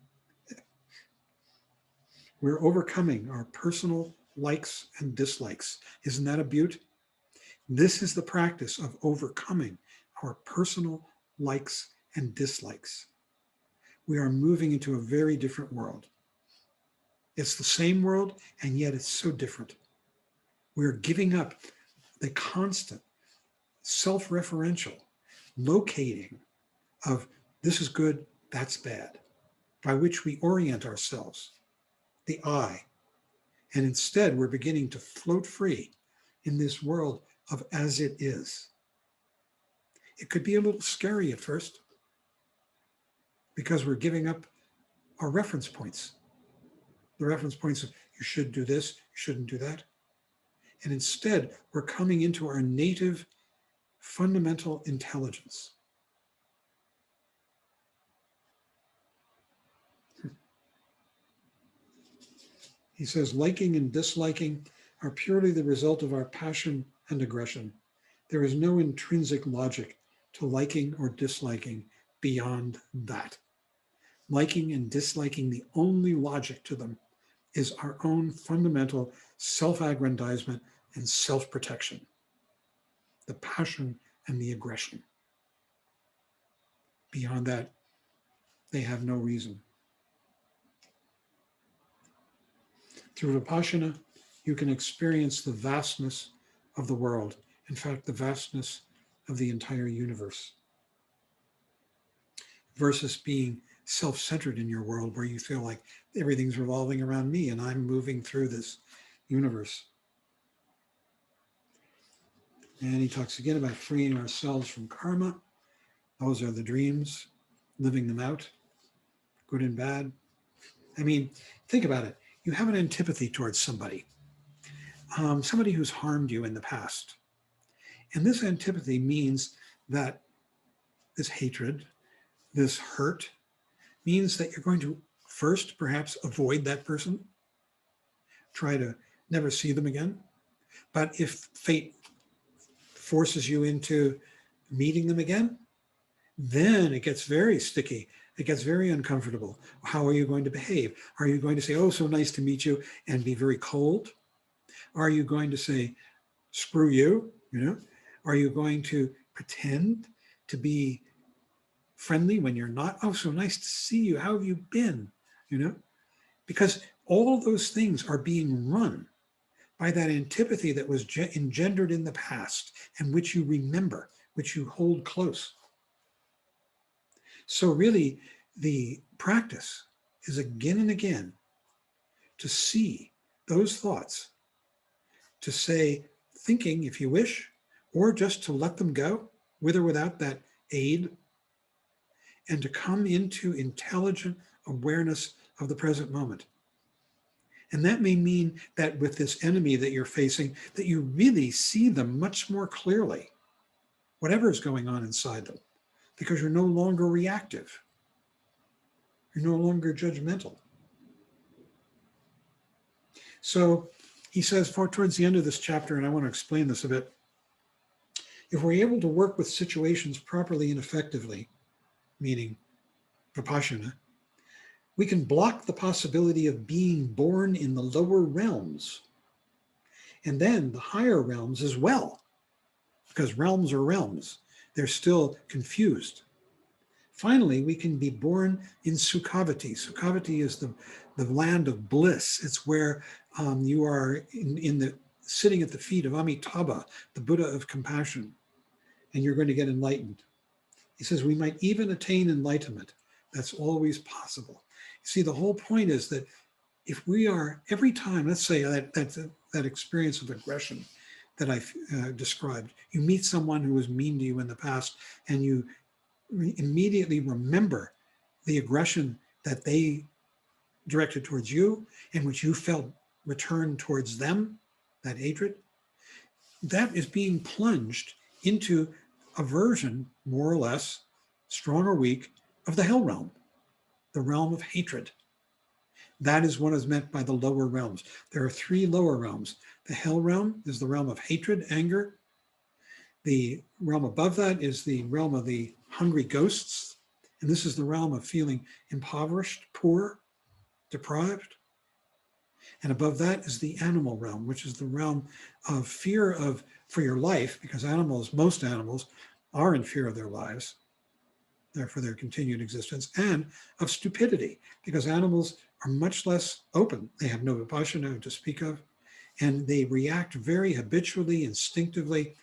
We're overcoming our personal likes and dislikes. Isn't that a beaut? This is the practice of overcoming our personal likes and dislikes. We are moving into a very different world. It's the same world, and yet it's so different. We're giving up the constant self-referential locating of this is good, that's bad, by which we orient ourselves, the I. And instead, we're beginning to float free in this world of as it is. It could be a little scary at first because we're giving up our reference points. The reference points of you should do this, you shouldn't do that. And instead, we're coming into our native fundamental intelligence. He says, liking and disliking are purely the result of our passion and aggression. There is no intrinsic logic to liking or disliking beyond that. Liking and disliking, the only logic to them is our own fundamental self-aggrandizement and self-protection, the passion and the aggression. Beyond that, they have no reason. Through vipassana, you can experience the vastness of the world. In fact, the vastness of the entire universe. Versus being self-centered in your world where you feel like everything's revolving around me and I'm moving through this universe. And he talks again about freeing ourselves from karma. Those are the dreams, living them out. good and bad. I mean, think about it. You have an antipathy towards somebody, somebody who's harmed you in the past. And this antipathy means that this hatred, this hurt, means that you're going to first perhaps avoid that person, try to never see them again. But if fate forces you into meeting them again, then it gets very sticky. It gets very uncomfortable. How are you going to behave? Are you going to say, oh, so nice to meet you, and be very cold? Are you going to say, screw you? You know? Are you going to pretend to be friendly when you're not? Oh, so nice to see you. How have you been? You know? Because all those things are being run by that antipathy that was engendered in the past and which you remember, which you hold close. So really, the practice is again and again to see those thoughts, to say, thinking, if you wish, or just to let them go with or without that aid, and to come into intelligent awareness of the present moment. And that may mean that with this enemy that you're facing, that you really see them much more clearly, whatever is going on inside them, because you're no longer reactive. You're no longer judgmental. So he says, towards the end of this chapter, and I want to explain this a bit, if we're able to work with situations properly and effectively, meaning vipassana, we can block the possibility of being born in the lower realms and then the higher realms as well, because realms are realms. They're still confused. Finally, we can be born in Sukhavati. Sukhavati is the land of bliss. It's where you are sitting at the feet of Amitabha, the Buddha of compassion, and you're going to get enlightened. He says we might even attain enlightenment. That's always possible. You see, the whole point is that if we are, every time, let's say that experience of aggression that I described, you meet someone who was mean to you in the past, and you immediately remember the aggression that they directed towards you and which you felt returned towards them, that hatred, that is being plunged into a version, more or less, strong or weak, of the hell realm, the realm of hatred. That is what is meant by the lower realms. There are three lower realms. The hell realm is the realm of hatred, anger. The realm above that is the realm of the hungry ghosts. And this is the realm of feeling impoverished, poor, deprived. And above that is the animal realm, which is the realm of fear for your life, because most animals are in fear of their lives, for their continued existence, and of stupidity, because animals are much less open. They have no vipassana to speak of, and they react very habitually, instinctively,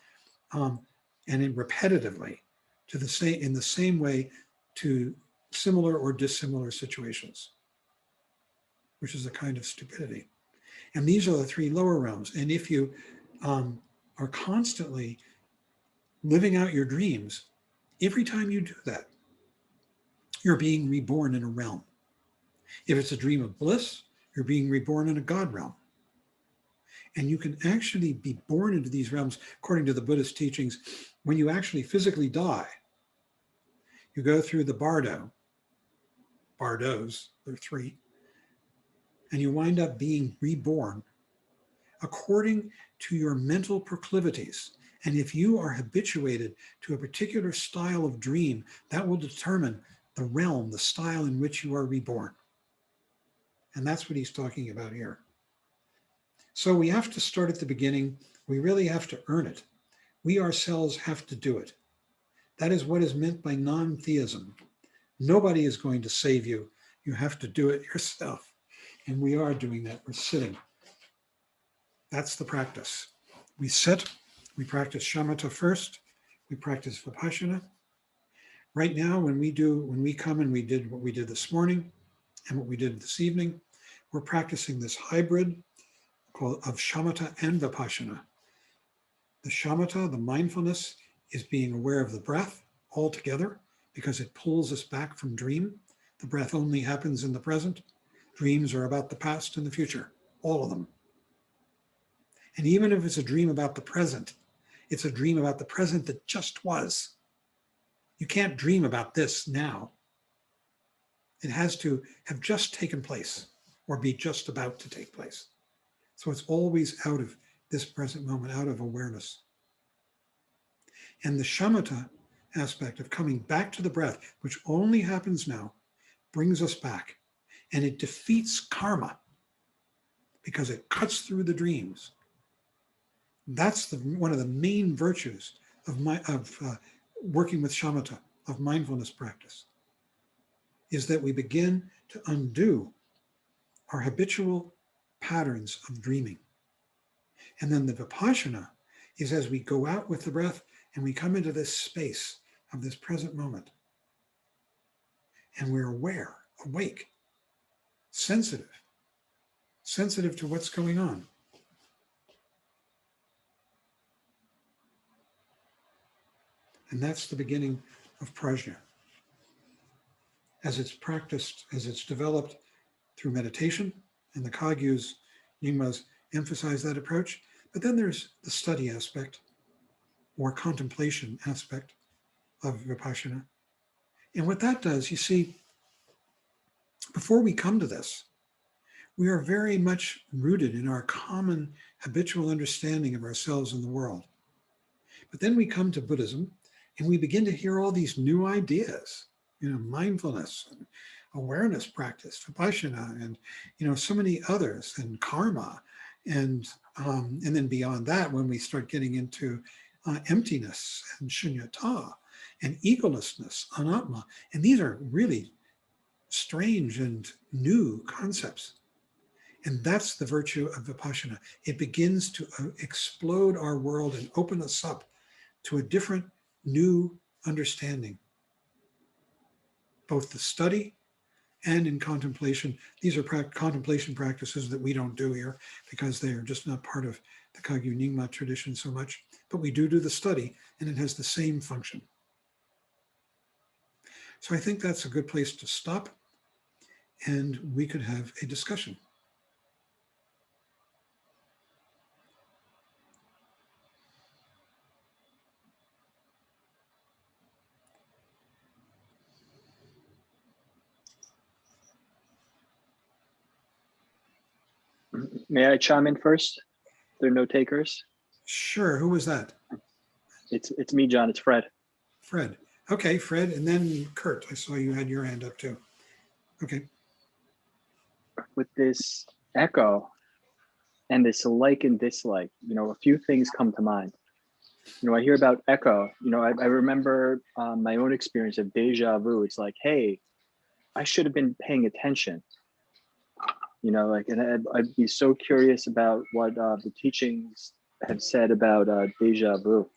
and repetitively in the same way to similar or dissimilar situations, which is a kind of stupidity. And these are the three lower realms. And if you are constantly living out your dreams, every time you do that, you're being reborn in a realm. If it's a dream of bliss, you're being reborn in a God realm. And you can actually be born into these realms, according to the Buddhist teachings, when you actually physically die. You go through the bardos, there are three, and you wind up being reborn according to your mental proclivities. And if you are habituated to a particular style of dream, that will determine the realm, the style in which you are reborn. And that's what he's talking about here. So we have to start at the beginning. We really have to earn it. We ourselves have to do it. That is what is meant by non-theism. Nobody is going to save you. You have to do it yourself. And we are doing that. We're sitting. That's the practice. We sit, we practice shamatha first, we practice vipassana. Right now, when we come and we did what we did this morning and what we did this evening, we're practicing this hybrid of shamatha and vipassana. The shamatha, the mindfulness, is being aware of the breath all together because it pulls us back from dream. The breath only happens in the present. Dreams are about the past and the future, all of them. And even if it's a dream about the present, it's a dream about the present that just was. You can't dream about this now. It has to have just taken place or be just about to take place. So it's always out of this present moment, out of awareness. And the shamatha aspect of coming back to the breath, which only happens now, brings us back. And it defeats karma because it cuts through the dreams. That's one of the main virtues of working with shamatha, of mindfulness practice, is that we begin to undo our habitual patterns of dreaming. And then the vipassana is as we go out with the breath and we come into this space of this present moment. And we're aware, awake, sensitive to what's going on. And that's the beginning of prajna. As it's practiced, as it's developed through meditation, and the Chögyams, Nyingmas emphasize that approach. But then there's the study aspect or contemplation aspect of vipassana. And what that does, you see, before we come to this, we are very much rooted in our common habitual understanding of ourselves and the world. But then we come to Buddhism and we begin to hear all these new ideas, mindfulness and awareness practice, vipassana, and so many others, and karma, and then beyond that, when we start getting into emptiness and shunyata and egolessness, anatma, and these are really strange and new concepts. And that's the virtue of vipassana. It begins to explode our world and open us up to a different, new understanding. Both the study and in contemplation. These are contemplation practices that we don't do here because they are just not part of the Kagyu Nyingma tradition so much. But we do the study, and it has the same function. So I think that's a good place to stop, and we could have a discussion. May I chime in first? There are no takers. Sure. Who was that? It's me, John. It's Fred. Fred. Okay, Fred, and then Kurt. I saw you had your hand up too. Okay. With this echo and this like and dislike, a few things come to mind. I hear about echo. I remember my own experience of deja vu. It's like, hey, I should have been paying attention. And I'd be so curious about what the teachings have said about deja vu.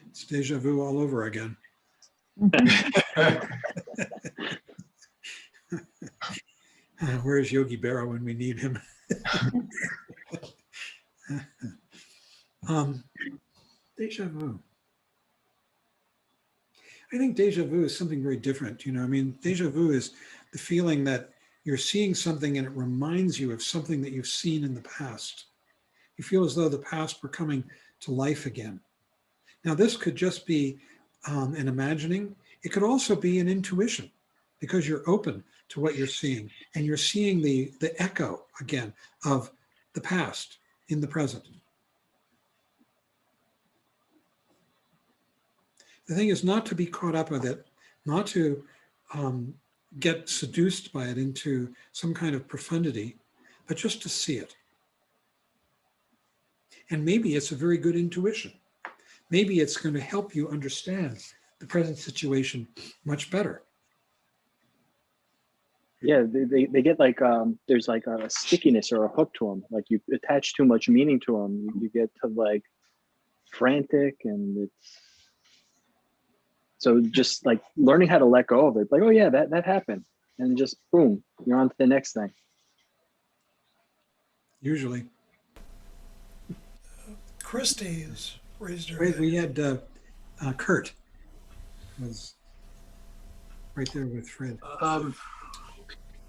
It's deja vu all over again. Where's Yogi Berra when we need him? Deja vu. I think deja vu is something very different. Deja vu is the feeling that you're seeing something and it reminds you of something that you've seen in the past. You feel as though the past were coming to life again. Now, this could just be an imagining. It could also be an intuition because you're open to what you're seeing and you're seeing the echo again of the past in the present. The thing is not to be caught up with it, not to get seduced by it into some kind of profundity, but just to see it. And maybe it's a very good intuition. Maybe it's going to help you understand the present situation much better. Yeah, they get like, there's like a stickiness or a hook to them. Like you attach too much meaning to them, you get to like frantic, and it's, so just like learning how to let go of it. Like, oh yeah, that happened. And just boom, you're on to the next thing. Usually. Christie's raised her Wait, hand. we had Kurt was right there with Fred.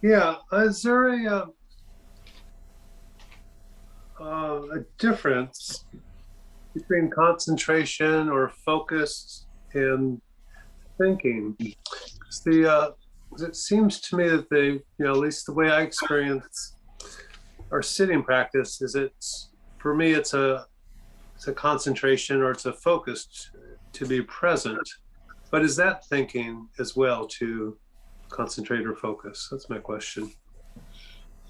Yeah, is there a difference between concentration or focus and thinking? 'Cause the 'cause it seems to me that at least the way I experience our sitting practice is for me it's a concentration or it's a focus to be present. But is that thinking as well to concentrate or focus? That's my question.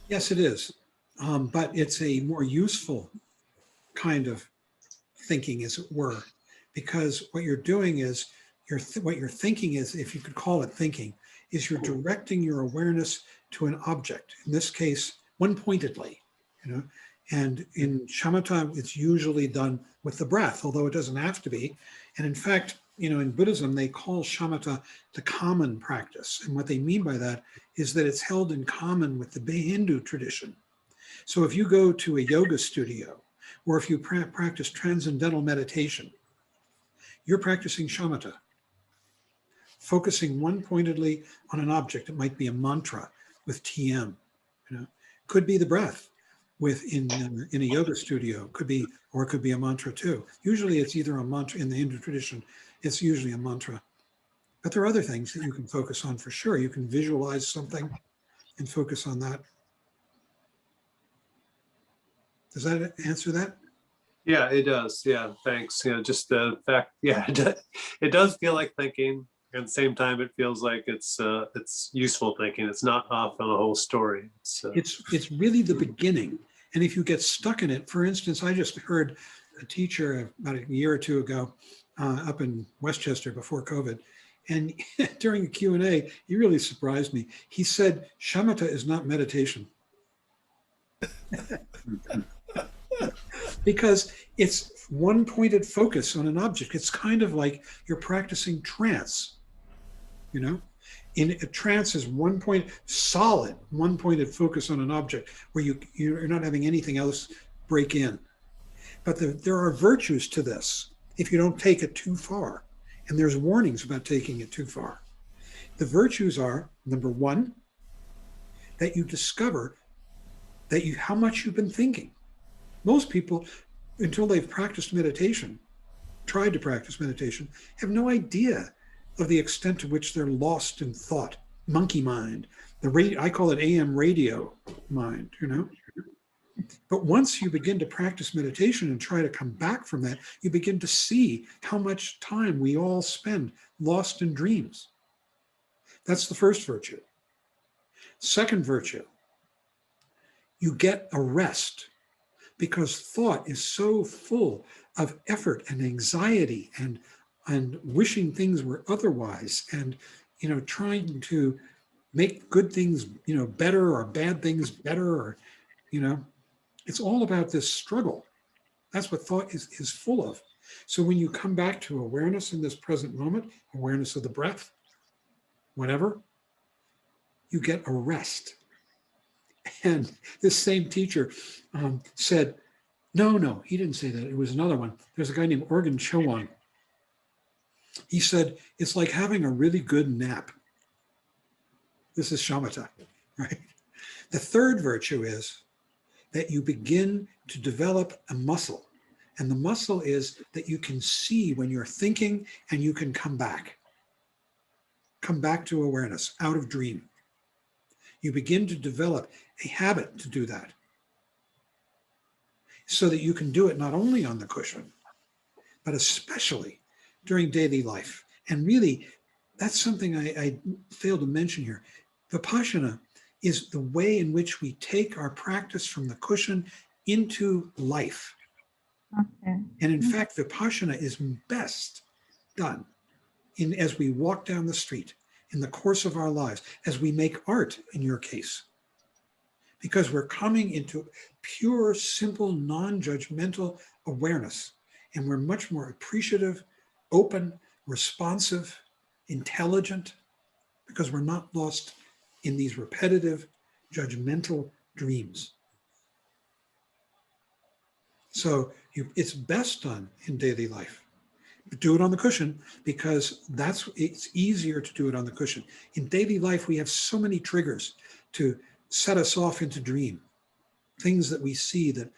Yes, it is. But it's a more useful kind of thinking, as it were, because what you're doing is what you're thinking is, if you could call it thinking, is you're directing your awareness to an object. In this case, one pointedly, And in shamatha, it's usually done with the breath, although it doesn't have to be. And in fact, in Buddhism, they call shamatha the common practice. And what they mean by that is that it's held in common with the Hindu tradition. So if you go to a yoga studio, or if you practice transcendental meditation, you're practicing shamatha, focusing one pointedly on an object. It might be a mantra with TM, could be the breath in a yoga studio, or it could be a mantra too. Usually it's either a mantra. In the Hindu tradition, it's usually a mantra. But there are other things that you can focus on for sure. You can visualize something and focus on that. Does that answer that? Yeah, it does. Yeah, thanks. Just the fact, it does feel like thinking. At the same time, it feels like it's useful thinking. It's not off on a whole story. It's really the beginning. And if you get stuck in it, for instance, I just heard a teacher about a year or two ago up in Westchester before COVID. And during the Q&A, he really surprised me. He said, shamatha is not meditation. Because it's one pointed focus on an object. It's kind of like you're practicing trance, In a trance is one pointed focus on an object where you're not having anything else break in. But there are virtues to this if you don't take it too far. And there's warnings about taking it too far. The virtues are, number one, that you discover how much you've been thinking. Most people, until they've tried to practice meditation, have no idea of the extent to which they're lost in thought, monkey mind. I call it AM radio mind, But once you begin to practice meditation and try to come back from that, you begin to see how much time we all spend lost in dreams. That's the first virtue. Second virtue, you get a rest, because thought is so full of effort and anxiety and wishing things were otherwise, and trying to make good things better, or bad things better, or it's all about this struggle. That's what thought is full of. So when you come back to awareness in this present moment, awareness of the breath, whatever, you get a rest. And this same teacher said, no, he didn't say that. It was another one. There's a guy named Organ Chögyam. He said, it's like having a really good nap. This is shamatha, right? The third virtue is that you begin to develop a muscle. And the muscle is that you can see when you're thinking, and you can come back to awareness out of dream. You begin to develop a habit to do that, so that you can do it not only on the cushion, but especially during daily life. And really, that's something I failed to mention here. Vipassana is the way in which we take our practice from the cushion into life. Okay. And in fact, vipassana is best done as we walk down the street, in the course of our lives, as we make art, in your case. Because we're coming into pure, simple, non-judgmental awareness. And we're much more appreciative, open, responsive, intelligent, because we're not lost in these repetitive, judgmental dreams. So it's best done in daily life. Do it on the cushion because it's easier to do it on the cushion. In daily life, we have so many triggers to set us off into dream, things that we see that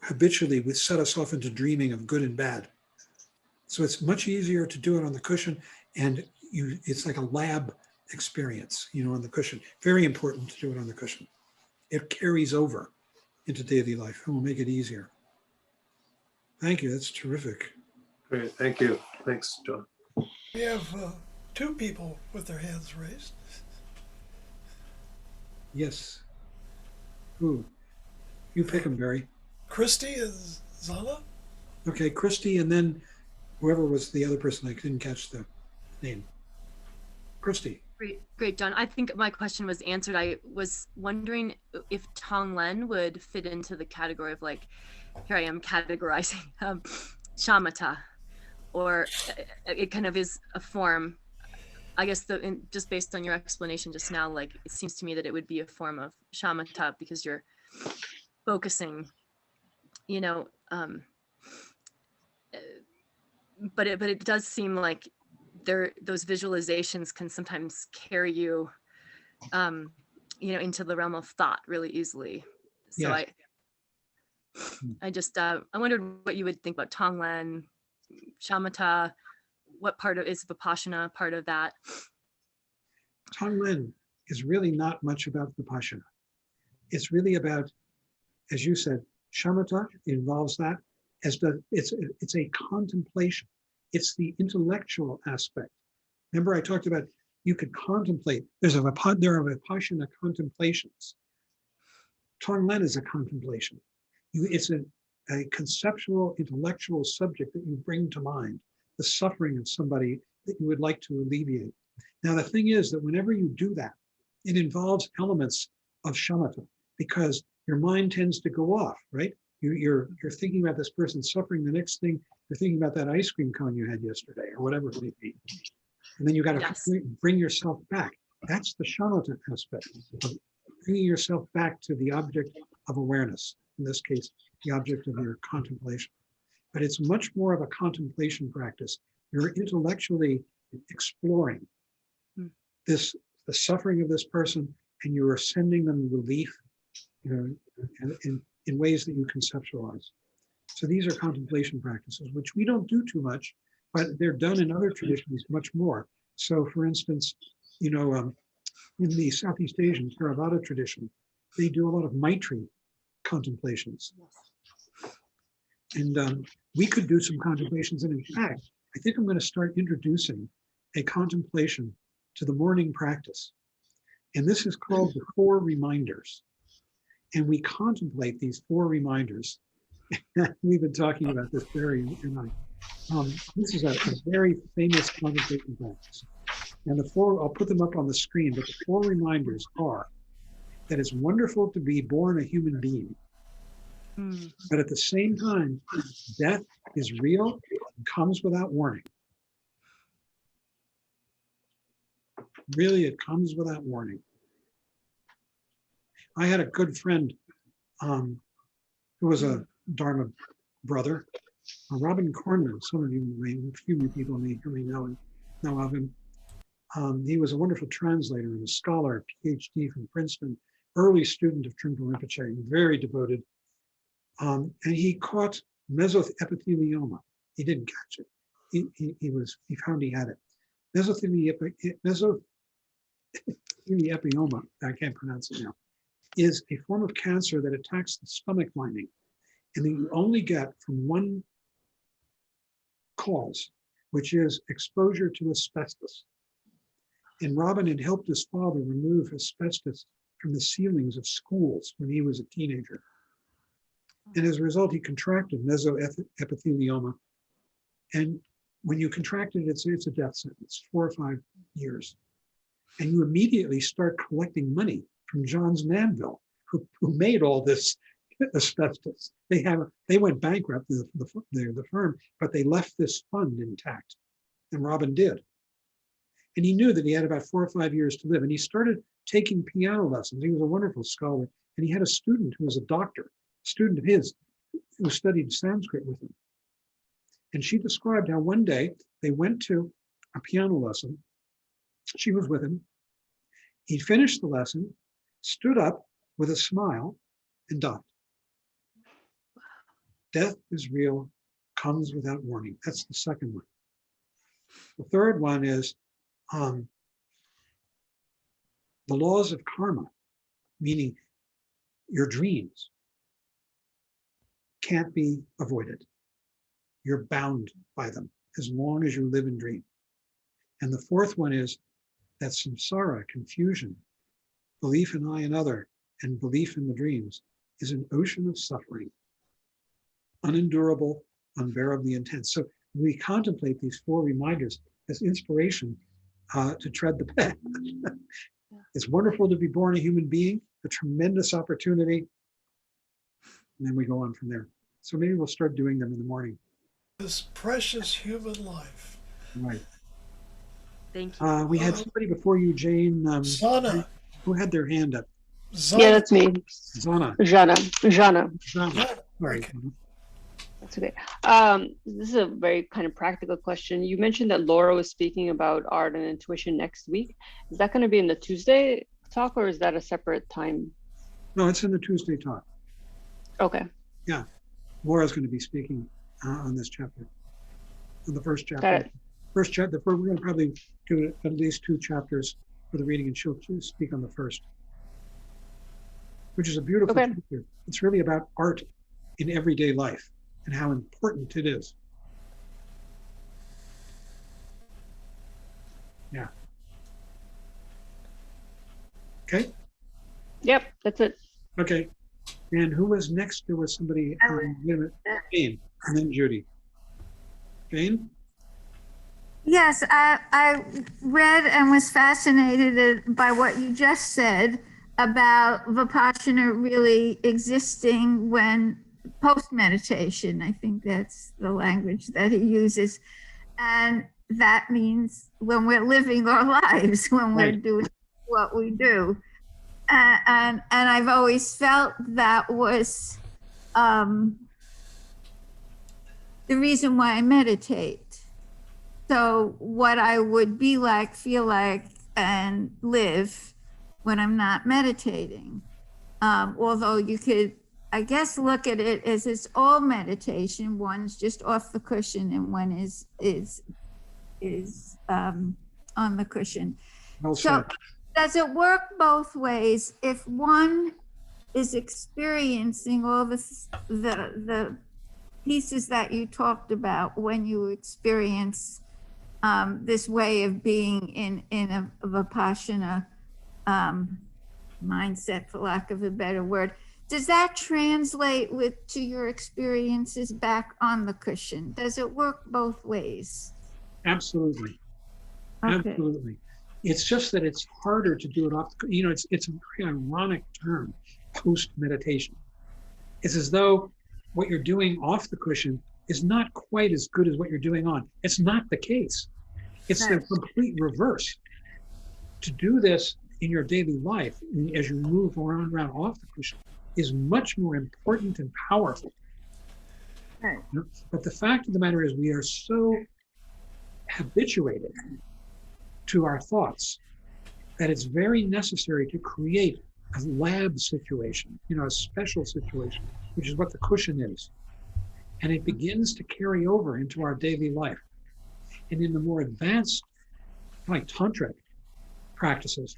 habitually would set us off into dreaming of good and bad. So it's much easier to do it on the cushion, and it's like a lab experience, on the cushion. Very important to do it on the cushion. It carries over into daily life and will make it easier. Thank you. That's terrific. Great. Thank you. Thanks, John. We have 2 people with their hands raised. Yes. Who? You pick them, Barry. Christy and Zana. Okay, Christy, and then whoever was the other person, I didn't catch the name. Christy. Great, John. I think my question was answered. I was wondering if Tonglen would fit into the category of, like, here I am categorizing shamatha, or it kind of is a form. I guess just based on your explanation just now, like, it seems to me that it would be a form of shamatha because you're focusing, but it does seem like those visualizations can sometimes carry you, into the realm of thought really easily. So Yes. I wondered what you would think about Tonglen, shamatha. What part of is vipassana part of that? Tonglen is really not much about vipassana. It's really about, as you said, shamatha involves that. It's a contemplation. It's the intellectual aspect. Remember, I talked about you could contemplate. There are vipassana contemplations. Tonglen is a contemplation. It's a conceptual, intellectual subject that you bring to mind, the suffering of somebody that you would like to alleviate. Now, the thing is that whenever you do that, it involves elements of shamatha because your mind tends to go off, right? You're thinking about this person suffering. The next thing, you're thinking about that ice cream cone you had yesterday or whatever it may be. And then you got to bring yourself back. That's the shamatha aspect of bringing yourself back to the object of awareness. In this case, the object of your contemplation. But it's much more of a contemplation practice. You're intellectually exploring the suffering of this person, and you are sending them relief, in ways that you conceptualize. So these are contemplation practices, which we don't do too much, but they're done in other traditions much more. So, for instance, in the Southeast Asian Theravada tradition, they do a lot of Maitri contemplations. And we could do some contemplations. And in fact, I think I'm going to start introducing a contemplation to the morning practice. And this is called the 4 reminders. And we contemplate these 4 reminders. We've been talking about this, Barry and I. This is a very famous contemplation practice. And the 4, I'll put them up on the screen, but the 4 reminders are that it's wonderful to be born a human being. But at the same time, death is real and comes without warning. Really, it comes without warning. I had a good friend who was a Dharma brother, Robin Cornman. Some of you a few people may know of him. He was a wonderful translator and a scholar, PhD from Princeton, early student of Trungpa Rinpoche, very devoted. And he caught mesothelioma. He didn't catch it. He found he had it. Mesothelioma, I can't pronounce it now, is a form of cancer that attacks the stomach lining, and that you only get from one cause, which is exposure to asbestos. And Robin had helped his father remove asbestos from the ceilings of schools when he was a teenager. And as a result, he contracted mesothelioma. And when you contract it, it's a death sentence, 4 or 5 years. And you immediately start collecting money from Johns Manville, who made all this asbestos. They went bankrupt, the firm, but they left this fund intact. And Robin did. And he knew that he had about 4 or 5 years to live. And he started taking piano lessons. He was a wonderful scholar. And he had a student who was a doctor, student of his, who studied Sanskrit with him. And she described how one day they went to a piano lesson. She was with him. He finished the lesson, stood up with a smile, and died. Death is real, comes without warning. That's the second one. The third one is the laws of karma, meaning your dreams can't be avoided. You're bound by them as long as you live in dream. And the fourth one is that samsara, confusion, belief in I and other, and belief in the dreams is an ocean of suffering, unendurable, unbearably intense. So we contemplate these four reminders as inspiration to tread the path. It's wonderful to be born a human being, a tremendous opportunity. And then we go on from there. So maybe we'll start doing them in the morning. This precious human life. Right. Thank you. We had somebody before you, Jane. Zana. Who had their hand up? Zana. Yeah, that's me. Zana. Jana. Zana. Yeah, Sorry. okay. That's okay. This is a very kind of practical question. You mentioned that Laura was speaking about art and intuition next week. Is that going to be in the Tuesday talk, or is that a separate time? No, it's in the Tuesday talk. Okay. Yeah. Laura's going to be speaking on this chapter, on the first chapter. Got it. First chapter. We're going to probably do at least 2 chapters for the reading, and she'll speak on the first, which is a beautiful Okay. chapter. It's really about art in everyday life and how important it is. Yeah. Okay. Yep, that's it. Okay. And who was next? There was somebody, wait a minute, Jane, and then Judy. Jane? Yes, I read and was fascinated by what you just said about vipassana really existing when post-meditation. I think that's the language that he uses. And that means when we're living our lives, when we're Right. doing what we do. And I've always felt that was the reason why I meditate. So what I would be like, feel like, and live when I'm not meditating. Although you could, I guess, look at it as it's all meditation. One's just off the cushion and one is on the cushion. Well So said. does it work both ways? If one is experiencing all the pieces that you talked about when you experience this way of being in a vipassana mindset, for lack of a better word, does that translate to your experiences back on the cushion? Does it work both ways? Absolutely. Okay. Absolutely. It's just that it's harder to do it off. It's a very ironic term, post meditation. It's as though what you're doing off the cushion is not quite as good as what you're doing on. It's not the case. It's the Right. complete reverse. To do this in your daily life, as you move around off the cushion, is much more important and powerful. Right. But the fact of the matter is, we are so habituated to our thoughts that it's very necessary to create a lab situation, a special situation, which is what the cushion is. And it begins to carry over into our daily life. And in the more advanced, like tantric practices,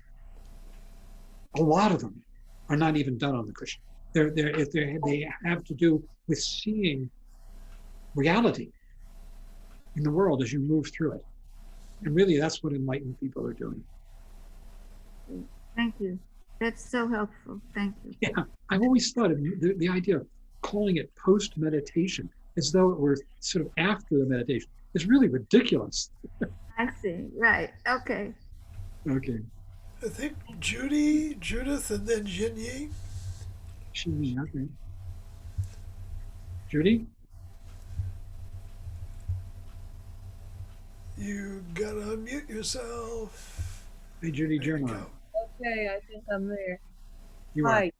a lot of them are not even done on the cushion. They have to do with seeing reality in the world as you move through it. And really, that's what enlightened people are doing. Thank you. That's so helpful. Thank you. Yeah, I've always thought of the idea of calling it post-meditation as though it were sort of after the meditation is really ridiculous. I see. Right. Okay. Okay. I think Judy, Judith, and then Jinyi. Okay. Judy? You gotta unmute yourself. Hey, Judy There you German. go. Okay, I think I'm there. You are. Hi.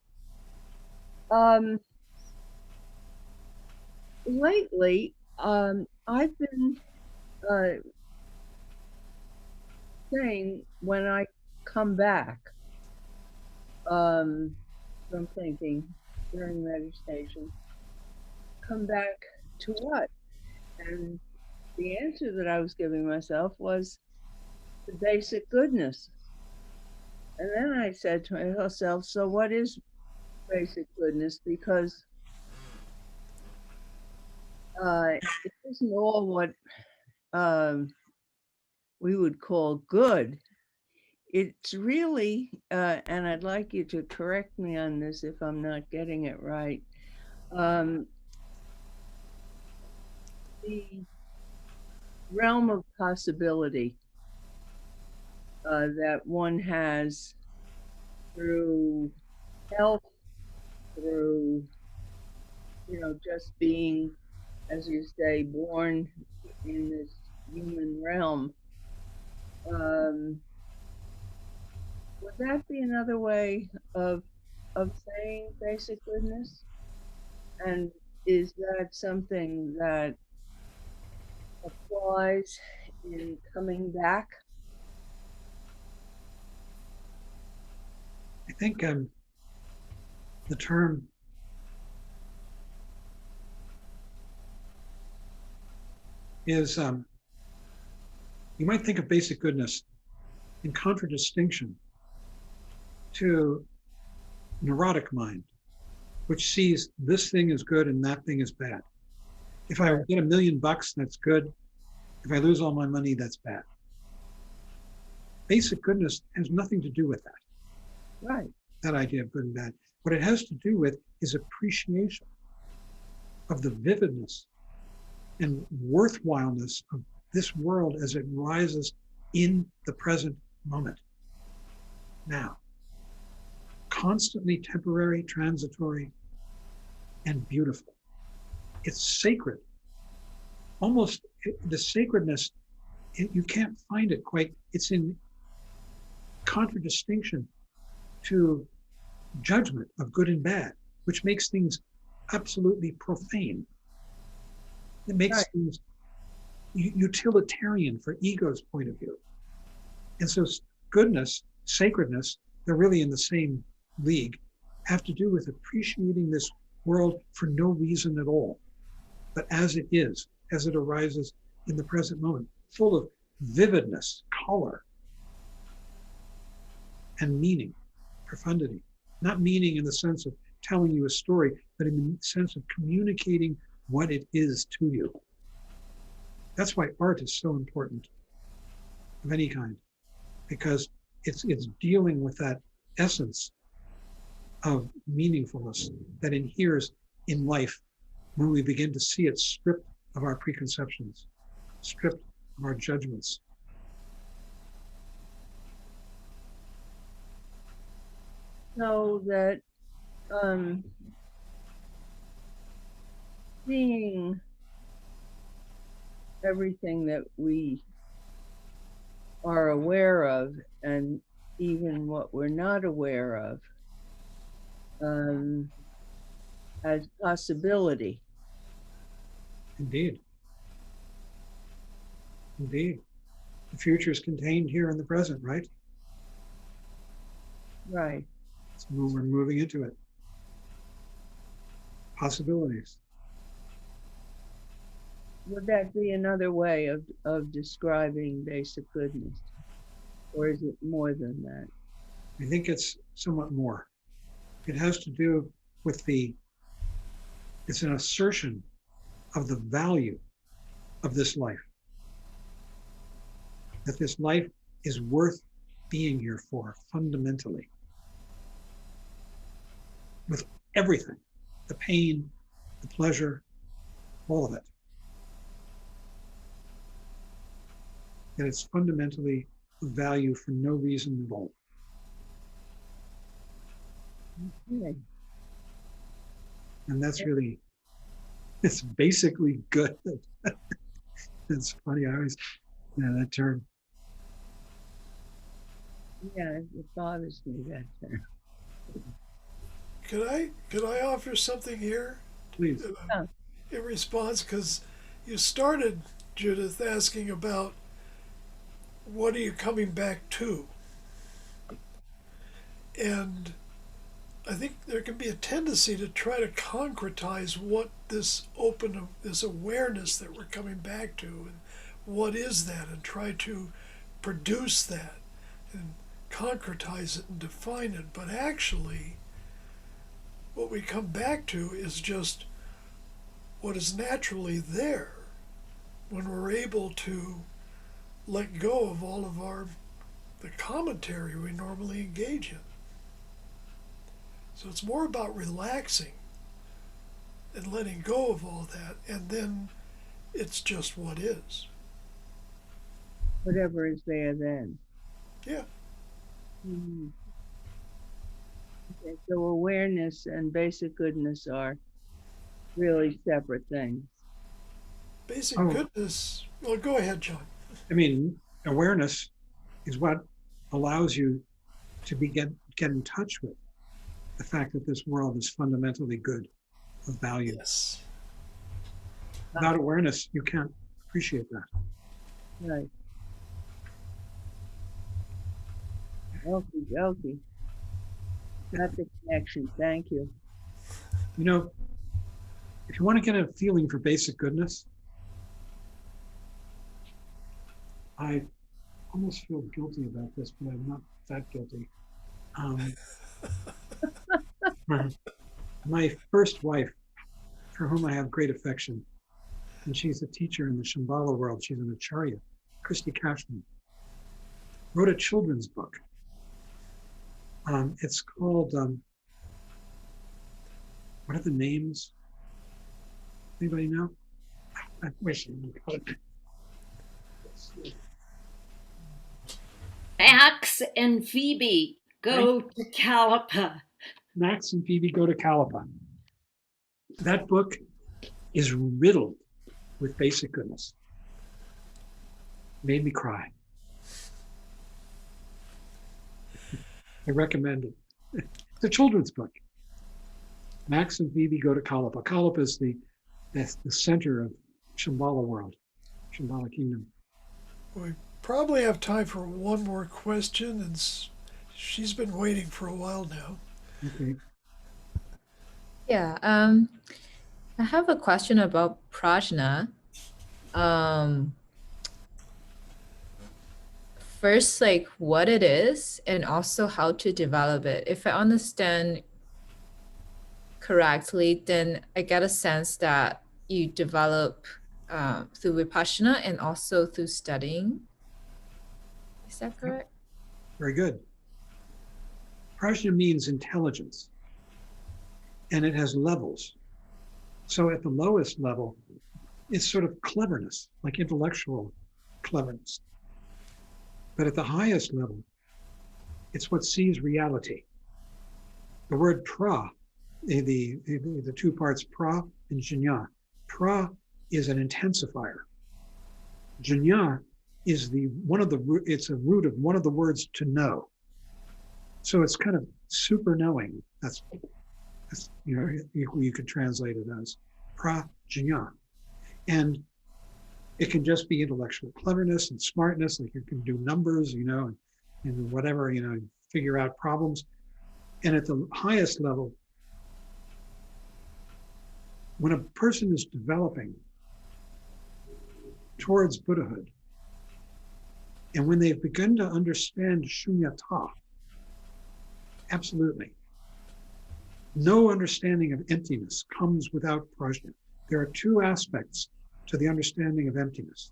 lately, I've been saying when I come back from thinking during meditation, come back to what? And the answer that I was giving myself was the basic goodness. And then I said to myself, so what is basic goodness? Because it isn't all what we would call good. It's really, and I'd like you to correct me on this if I'm not getting it right, the realm of possibility that one has through health, through, just being, as you say, born in this human realm. Would that be another way of saying basic goodness? And is that something that applies in coming back? I think the term is, you might think of basic goodness in contradistinction to neurotic mind, which sees this thing is good and that thing is bad. If I get $1 million, that's good. If I lose all my money, that's bad. Basic goodness has nothing to do with that. Right. That idea of good and bad. What it has to do with is appreciation of the vividness and worthwhileness of this world as it rises in the present moment. Now, constantly temporary, transitory, and beautiful. It's sacred. Almost the sacredness, you can't find it quite. It's in contradistinction to judgment of good and bad, which makes things absolutely profane. It makes things utilitarian for ego's point of view. And so goodness, sacredness, they're really in the same league, have to do with appreciating this world for no reason at all, but as it is, as it arises in the present moment, full of vividness, color, and meaning, profundity. Not meaning in the sense of telling you a story, but in the sense of communicating what it is to you. That's why art is so important of any kind, because it's dealing with that essence of meaningfulness that inheres in life when we begin to see it stripped of our preconceptions, stripped of our judgments. So that seeing everything that we are aware of and even what we're not aware of as possibility. Indeed. Indeed. The future is contained here in the present, right? Right. So we're moving into it. Possibilities. Would that be another way of describing basic goodness? Or is it more than that? I think it's somewhat more. It has to do with it's an assertion of the value of this life. That this life is worth being here for fundamentally. With everything, the pain, the pleasure, all of it. And it's fundamentally of value for no reason at all. Okay. And that's really, it's basically good. It's funny, I always, that term. Yeah, it bothers me, that term. Could I offer something here? Please. Yeah. in response, because you started, Judith, asking about what are you coming back to? And I think there can be a tendency to try to concretize what this this awareness that we're coming back to, and what is that, and try to produce that and concretize it and define it. But actually, what we come back to is just what is naturally there when we're able to let go of all of the commentary we normally engage in. So it's more about relaxing and letting go of all that, and then it's just what is. Whatever is there then. Yeah. Mm-hmm. Okay, so awareness and basic goodness are really separate things. Basic goodness. Well, go ahead, John. I mean, awareness is what allows you to get in touch with the fact that this world is fundamentally good, of value. Yes. Without awareness, you can't appreciate that. Right. Okay. Got the connection. Thank you. You know, if you want to get a feeling for basic goodness, I almost feel guilty about this, but I'm not that guilty. My first wife, for whom I have great affection, and she's a teacher in the Shambhala world, she's an acharya, Christy Cashman, wrote a children's book. It's called, what are the names? Anybody know? I wish I knew. Max and Phoebe go to Kalapa. Max and Phoebe go to Kalapa. That book is riddled with basic goodness. Made me cry. I recommend it. It's a children's book. Max and Phoebe go to Kalapa. Kalapa is the center of Shambhala world, Shambhala kingdom. We probably have time for one more question, and she's been waiting for a while now. Okay. Yeah, I have a question about prajna. First, like what it is, and also how to develop it. If I understand correctly, then I get a sense that you develop through vipassana and also through studying. Is that correct? Very good. Prajna means intelligence, and it has levels. So at the lowest level, it's sort of cleverness, like intellectual cleverness. But at the highest level, it's what sees reality. The word pra, the two parts pra and jñā. Pra is an intensifier. Jñā is it's a root of one of the words to know. So it's kind of super knowing. That's you could translate it as prajna. And it can just be intellectual cleverness and smartness, like you can do numbers, and whatever, figure out problems. And at the highest level, when a person is developing towards Buddhahood, and when they've begun to understand shunyata, absolutely, no understanding of emptiness comes without prajna. There are two aspects to the understanding of emptiness.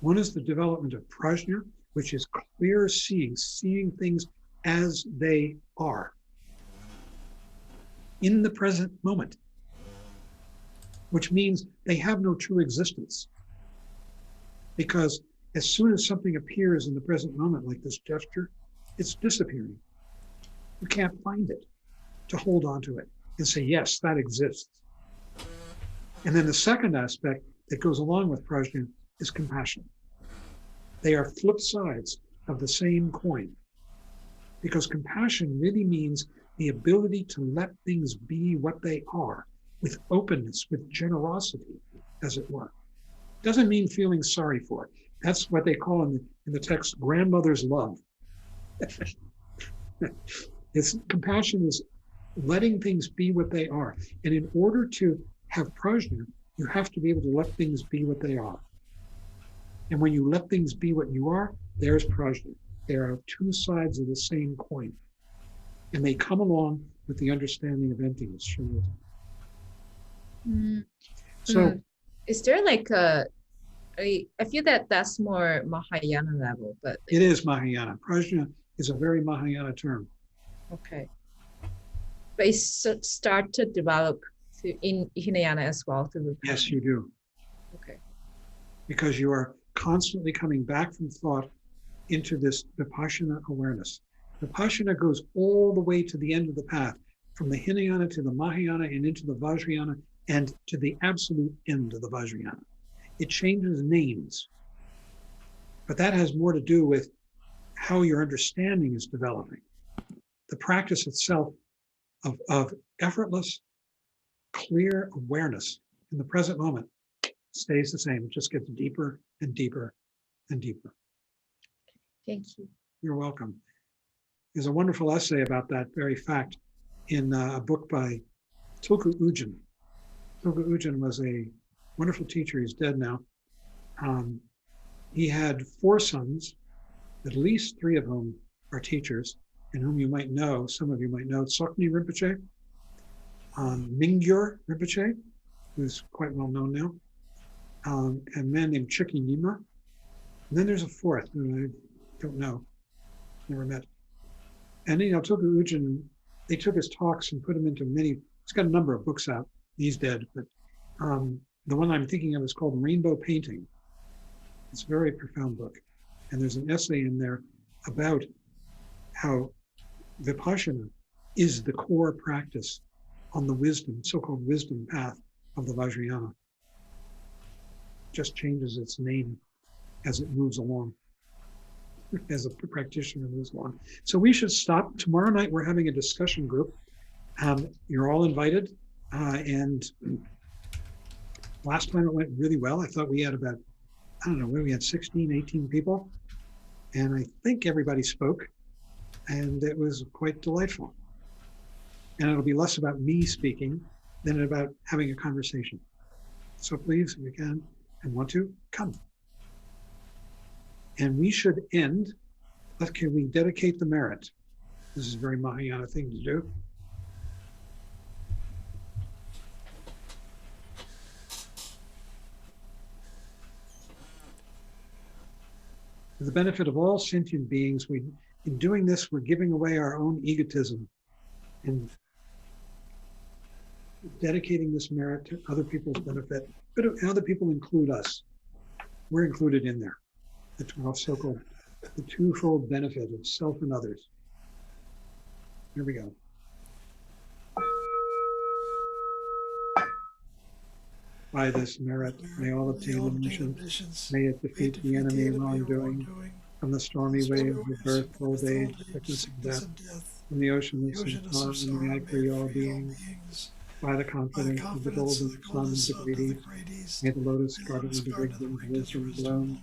One is the development of prajna, which is clear seeing things as they are in the present moment, which means they have no true existence. Because as soon as something appears in the present moment, like this gesture, it's disappearing. You can't find it to hold on to it and say, yes, that exists. And then the second aspect that goes along with prajna is compassion. They are flip sides of the same coin, because compassion really means the ability to let things be what they are with openness, with generosity, as it were. Doesn't mean feeling sorry for it. That's what they call in the text grandmother's love. It's compassion is letting things be what they are. And in order to have prajna, you have to be able to let things be what they are. And when you let things be what you are, there's prajna. There are two sides of the same coin. And they come along with the understanding of emptiness. So is there like I feel that that's more Mahayana level, but it is Mahayana. Prajna is a very Mahayana term. okay. But it start to develop in Hinayana as well through. Yes, you do. Okay. Because you are constantly coming back from thought into this vipassana awareness. Vipassana goes all the way to the end of the path, from the Hinayana to the Mahayana and into the Vajrayana and to the absolute end of the Vajrayana. It changes names, but that has more to do with how your understanding is developing. The practice itself of effortless, clear awareness in the present moment stays the same. It just gets deeper and deeper and deeper. Thank you. You're welcome. There's a wonderful essay about that very fact in a book by Tulku Ujin. Tulku Ujin was a wonderful teacher. He's dead now. He had 4 sons, at least 3 of whom are teachers, and whom you might know, some of you might know, Tsoknyi Rinpoche, Mingyur Rinpoche, who's quite well known now, and a man named Chögyam. And then there's a 4th who I don't know, never met. And Tulku Ujin, they took his talks and put them into many, he's got a number of books out. He's dead, but the one I'm thinking of is called Rainbow Painting. It's a very profound book. And there's an essay in there about how vipassana is the core practice on the wisdom, so-called wisdom path of the Vajrayana. Just changes its name as it moves along, as a practitioner moves along. So we should stop. Tomorrow night, we're having a discussion group. You're all invited. And last time it went really well. I thought we had about, I don't know, we had 16, 18 people. And I think everybody spoke. And it was quite delightful. And it'll be less about me speaking than about having a conversation. So please, if you can and want to, come. And we should end, can we dedicate the merit? This is a very Mahayana thing to do. For the benefit of all sentient beings, in doing this, we're giving away our own egotism and dedicating this merit to other people's benefit, but other people include us. We're included in there. The so-called the twofold benefit of self and others. Here we go. By this merit, may all obtain omniscience. May it defeat the enemy of wrongdoing. From the stormy wave of birth, old age, sickness, and death. From the ocean of sorrow, may I free all beings. By the confidence of the golden sun of the Great, may the lotus garden of the wisdom bloom.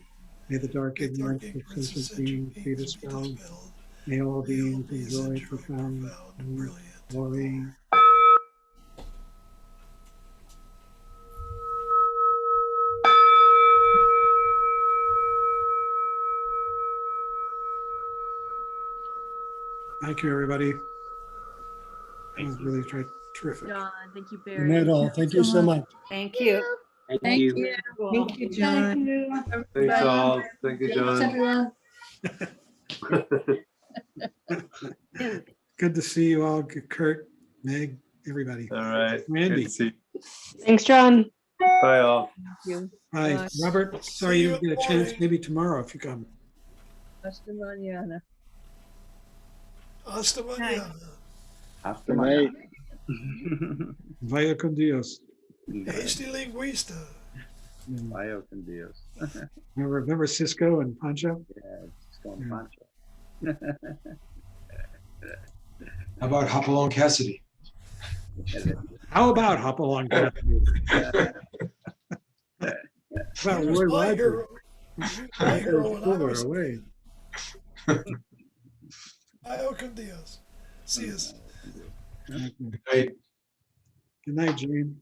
May the dark ignorance of sentient beings be dispelled. May all beings enjoy profound and brilliant glory. Thank you, everybody. That was really terrific. John, thank you, Good Barry. night, all. Thank you so much. Thank you. Thank you. Thank you, John. Thanks all. Thank you, John. everyone. Good to see you all, Kurt, Meg, everybody. All right. Randy. Good to see you. Thanks, John. Bye all. Hi, Bye. Robert. Sorry See you you didn't get a in the chance. morning. Maybe tomorrow if you come. Hasta mañana. Hasta mañana. After my Vaya con Dios. Hasty linguista. Vaya con Dios. Remember Cisco and Pancho? Yeah, it's going Pancho. How about Hopalong Cassidy? How about hop along past me? Well, He was Roy my Rogers. hero. He was my hero when I Far was a away. kid. Io con Dios. See us. Okay. Right. Good night, Jane.